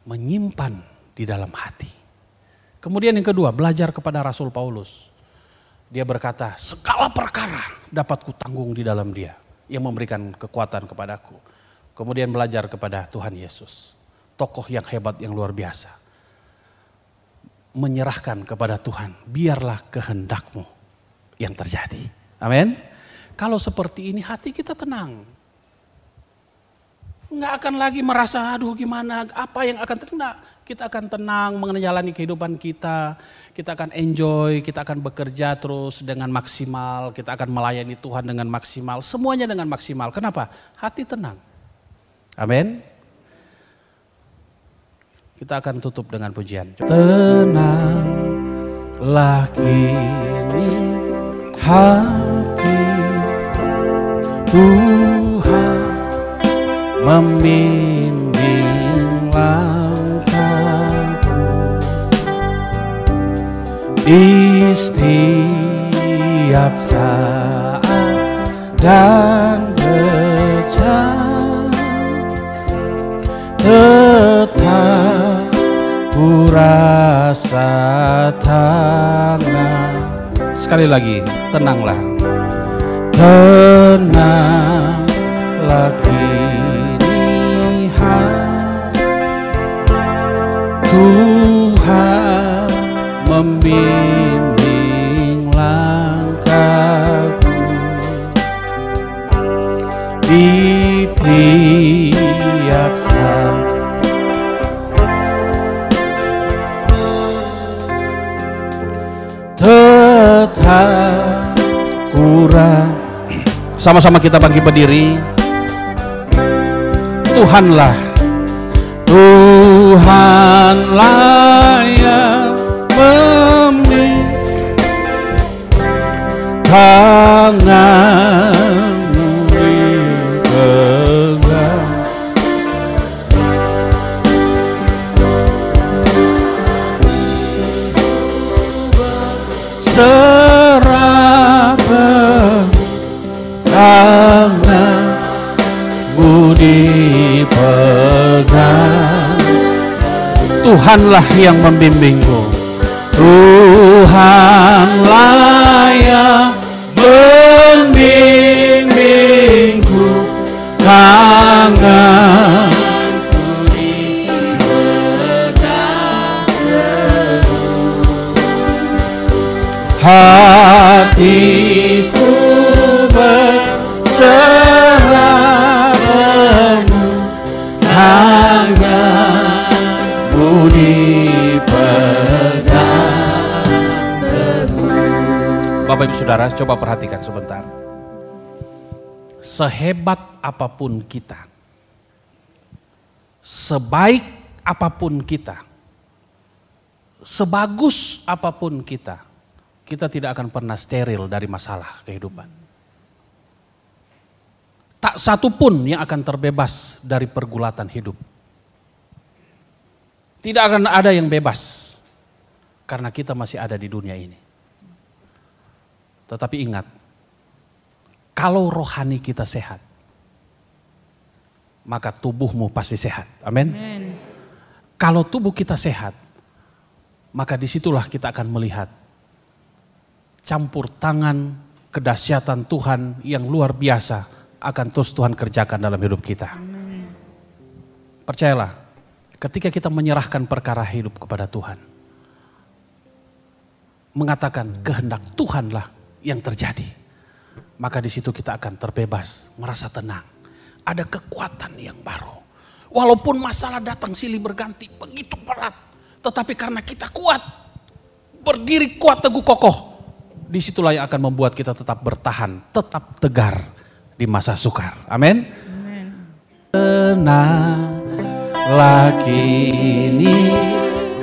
menyimpan di dalam hati. Kemudian yang kedua, belajar kepada Rasul Paulus. Dia berkata, segala perkara dapat kutanggung di dalam Dia yang memberikan kekuatan kepadaku. Kemudian belajar kepada Tuhan Yesus, tokoh yang hebat, yang luar biasa. Menyerahkan kepada Tuhan, biarlah kehendak-Mu yang terjadi. Amin. Kalau seperti ini hati kita tenang. Nggak akan lagi merasa, aduh gimana, apa yang akan tenang. Kita akan tenang menjalani kehidupan kita akan enjoy, kita akan bekerja terus dengan maksimal, kita akan melayani Tuhan dengan maksimal, semuanya dengan maksimal. Kenapa? Hati tenang. Amin. Kita akan tutup dengan pujian. Tenanglah kini hati, Tuhan membimbing langkahku di setiap saat dan berjalan, tetap ku rasa tangan. Sekali lagi, tenanglah, tenanglah kini hati, Tuhan membimbing langkahku di tiap saat. Tetap kurang. Sama-sama kita bangkit berdiri. Tuhanlah yang membimbing tangan-Mu dipegang, serahkan tangan-Mu dipegang. Tuhanlah yang membimbingku, Tuhanlah yang membimbingku, tangan-Ku dipegang teguh, hatiku berserah penuh, tangan-Mu dipegang teguh. Bapak Ibu Saudara, coba perhatikan sebentar. Sehebat apapun kita, sebaik apapun kita, sebagus apapun kita, kita tidak akan pernah steril dari masalah kehidupan. Tak satu pun yang akan terbebas dari pergulatan hidup. Tidak akan ada yang bebas karena kita masih ada di dunia ini. Tetapi ingat, kalau rohani kita sehat, maka tubuhmu pasti sehat. Amin. Kalau tubuh kita sehat, maka disitulah kita akan melihat campur tangan kedahsyatan Tuhan yang luar biasa akan terus Tuhan kerjakan dalam hidup kita. Percayalah, ketika kita menyerahkan perkara hidup kepada Tuhan, mengatakan kehendak Tuhanlah yang terjadi, maka di situ kita akan terbebas, merasa tenang. ada kekuatan yang baru. Walaupun masalah datang silih berganti begitu berat, tetapi karena kita kuat, berdiri kuat teguh kokoh, disitulah yang akan membuat kita tetap bertahan, tetap tegar di masa sukar. Amin. Tenanglah kini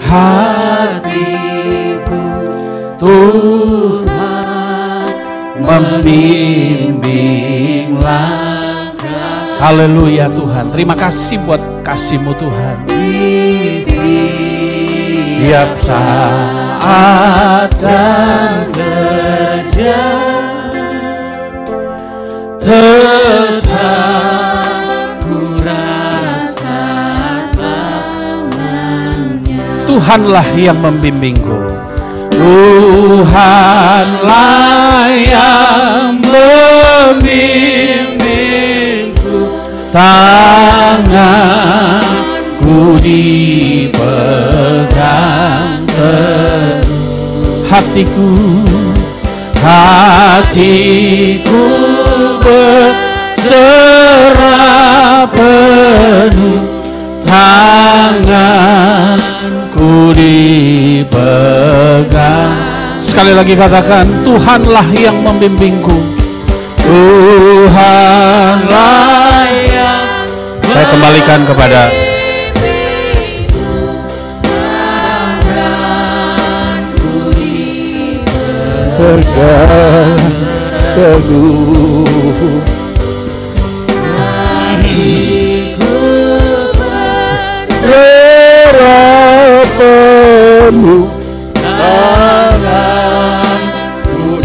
hatiku, Tuhan membimbing langkah. Haleluya Tuhan, terima kasih buat kasih-Mu Tuhan. Tiap saat dan kerja tetap ku rasakan tangannya. Tuhanlah yang membimbingku, Tuhanlah yang membimbingku, tanganku dipegang teguh. Hatiku berserah penuh, tanganku dipegang. Sekali lagi katakan, Tuhanlah yang membimbingku, Tuhanlah yang. Saya kembalikan kepada pegang teguh. Berserah penuh, tanganku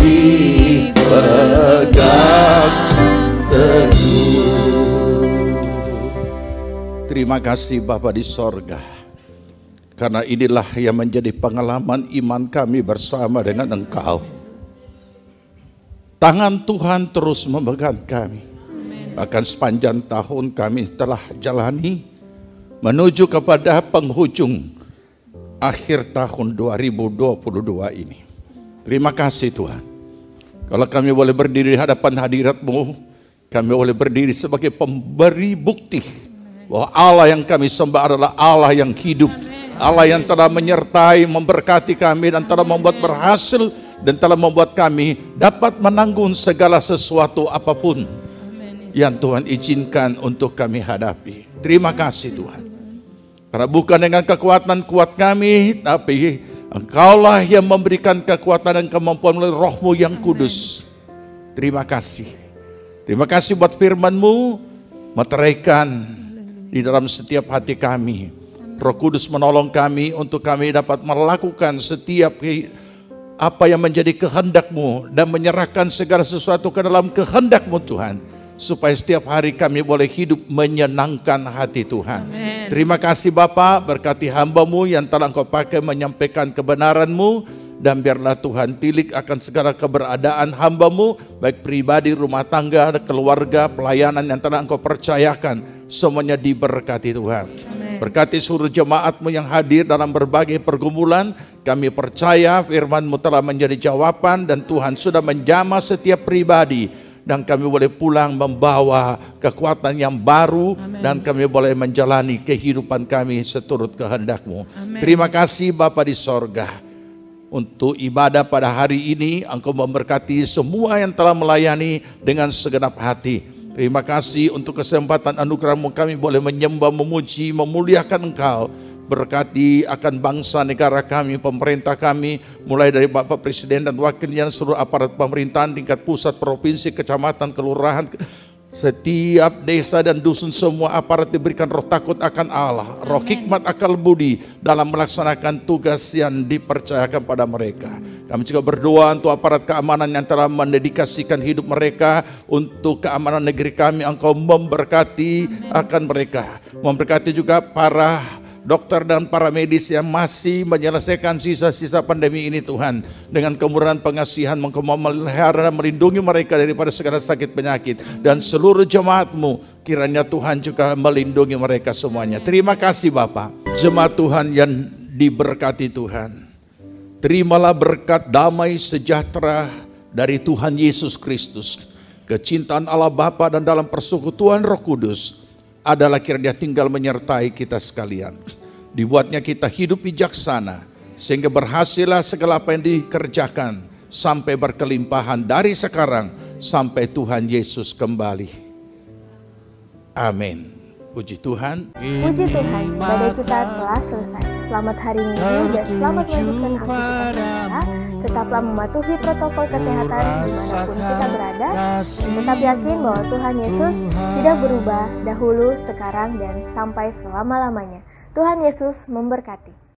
dipegang teguh. Terima kasih Bapa di sorga, karena inilah yang menjadi pengalaman iman kami bersama dengan Engkau. Tangan Tuhan terus memegang kami. Bahkan sepanjang tahun kami telah jalani menuju kepada penghujung akhir tahun 2022 ini. Terima kasih Tuhan. Kalau kami boleh berdiri di hadapan hadirat-Mu, kami boleh berdiri sebagai pemberi bukti bahwa Allah yang kami sembah adalah Allah yang hidup. Allah yang telah menyertai, memberkati kami dan telah membuat berhasil dan telah membuat kami dapat menanggung segala sesuatu apapun yang Tuhan izinkan untuk kami hadapi. Terima kasih Tuhan. Karena bukan dengan kekuatan kuat kami, tapi Engkaulah yang memberikan kekuatan dan kemampuan melalui Roh-Mu yang kudus. Terima kasih. Terima kasih buat firman-Mu meteraikan di dalam setiap hati kami. Roh Kudus menolong kami untuk kami dapat melakukan setiap apa yang menjadi kehendak-Mu dan menyerahkan segala sesuatu ke dalam kehendak-Mu Tuhan, supaya setiap hari kami boleh hidup menyenangkan hati Tuhan. Amen. Terima kasih Bapa, berkati hamba-Mu yang telah Engkau pakai menyampaikan kebenaran-Mu, dan biarlah Tuhan tilik akan segala keberadaan hamba-Mu, baik pribadi, rumah tangga, keluarga, pelayanan yang telah Engkau percayakan, semuanya diberkati Tuhan. Amen. Berkati seluruh jemaat-Mu yang hadir dalam berbagai pergumulan. Kami percaya firman-Mu telah menjadi jawaban dan Tuhan sudah menjamah setiap pribadi. Dan kami boleh pulang membawa kekuatan yang baru. Amen. Dan kami boleh menjalani kehidupan kami seturut kehendak-Mu. Amen. Terima kasih Bapa di sorga. Untuk ibadah pada hari ini, Engkau memberkati semua yang telah melayani dengan segenap hati. Terima kasih untuk kesempatan anugerah-Mu kami boleh menyembah, memuji, memuliakan Engkau. Berkati akan bangsa negara kami, pemerintah kami, mulai dari Bapak Presiden dan wakilnya, seluruh aparat pemerintahan tingkat pusat, provinsi, kecamatan, kelurahan, setiap desa dan dusun, semua aparat diberikan roh takut akan Allah, roh hikmat akal budi dalam melaksanakan tugas yang dipercayakan pada mereka. Kami juga berdoa untuk aparat keamanan yang telah mendedikasikan hidup mereka untuk keamanan negeri kami. Engkau memberkati akan mereka, memberkati juga para dokter dan para medis yang masih menyelesaikan sisa-sisa pandemi ini Tuhan. Dengan kemurahan pengasihan Engkau memelihara dan melindungi mereka daripada segala sakit penyakit. Dan seluruh jemaat-Mu kiranya Tuhan juga melindungi mereka semuanya. Terima kasih Bapa. Jemaat Tuhan yang diberkati Tuhan, terimalah berkat damai sejahtera dari Tuhan Yesus Kristus, kecintaan Allah Bapa dan dalam persekutuan Roh Kudus adalah kiranya tinggal menyertai kita sekalian. Dibuatnya kita hidup bijaksana, sehingga berhasillah segala apa yang dikerjakan sampai berkelimpahan dari sekarang sampai Tuhan Yesus kembali. Amin. Puji Tuhan. Puji Tuhan, badai kita telah selesai. Selamat hari Minggu dan selamat melanjutkan aktivitas kita. Tetaplah mematuhi protokol kesehatan dimanapun kita berada. Dan tetap yakin bahwa Tuhan Yesus tidak berubah dahulu, sekarang, dan sampai selama-lamanya. Tuhan Yesus memberkati.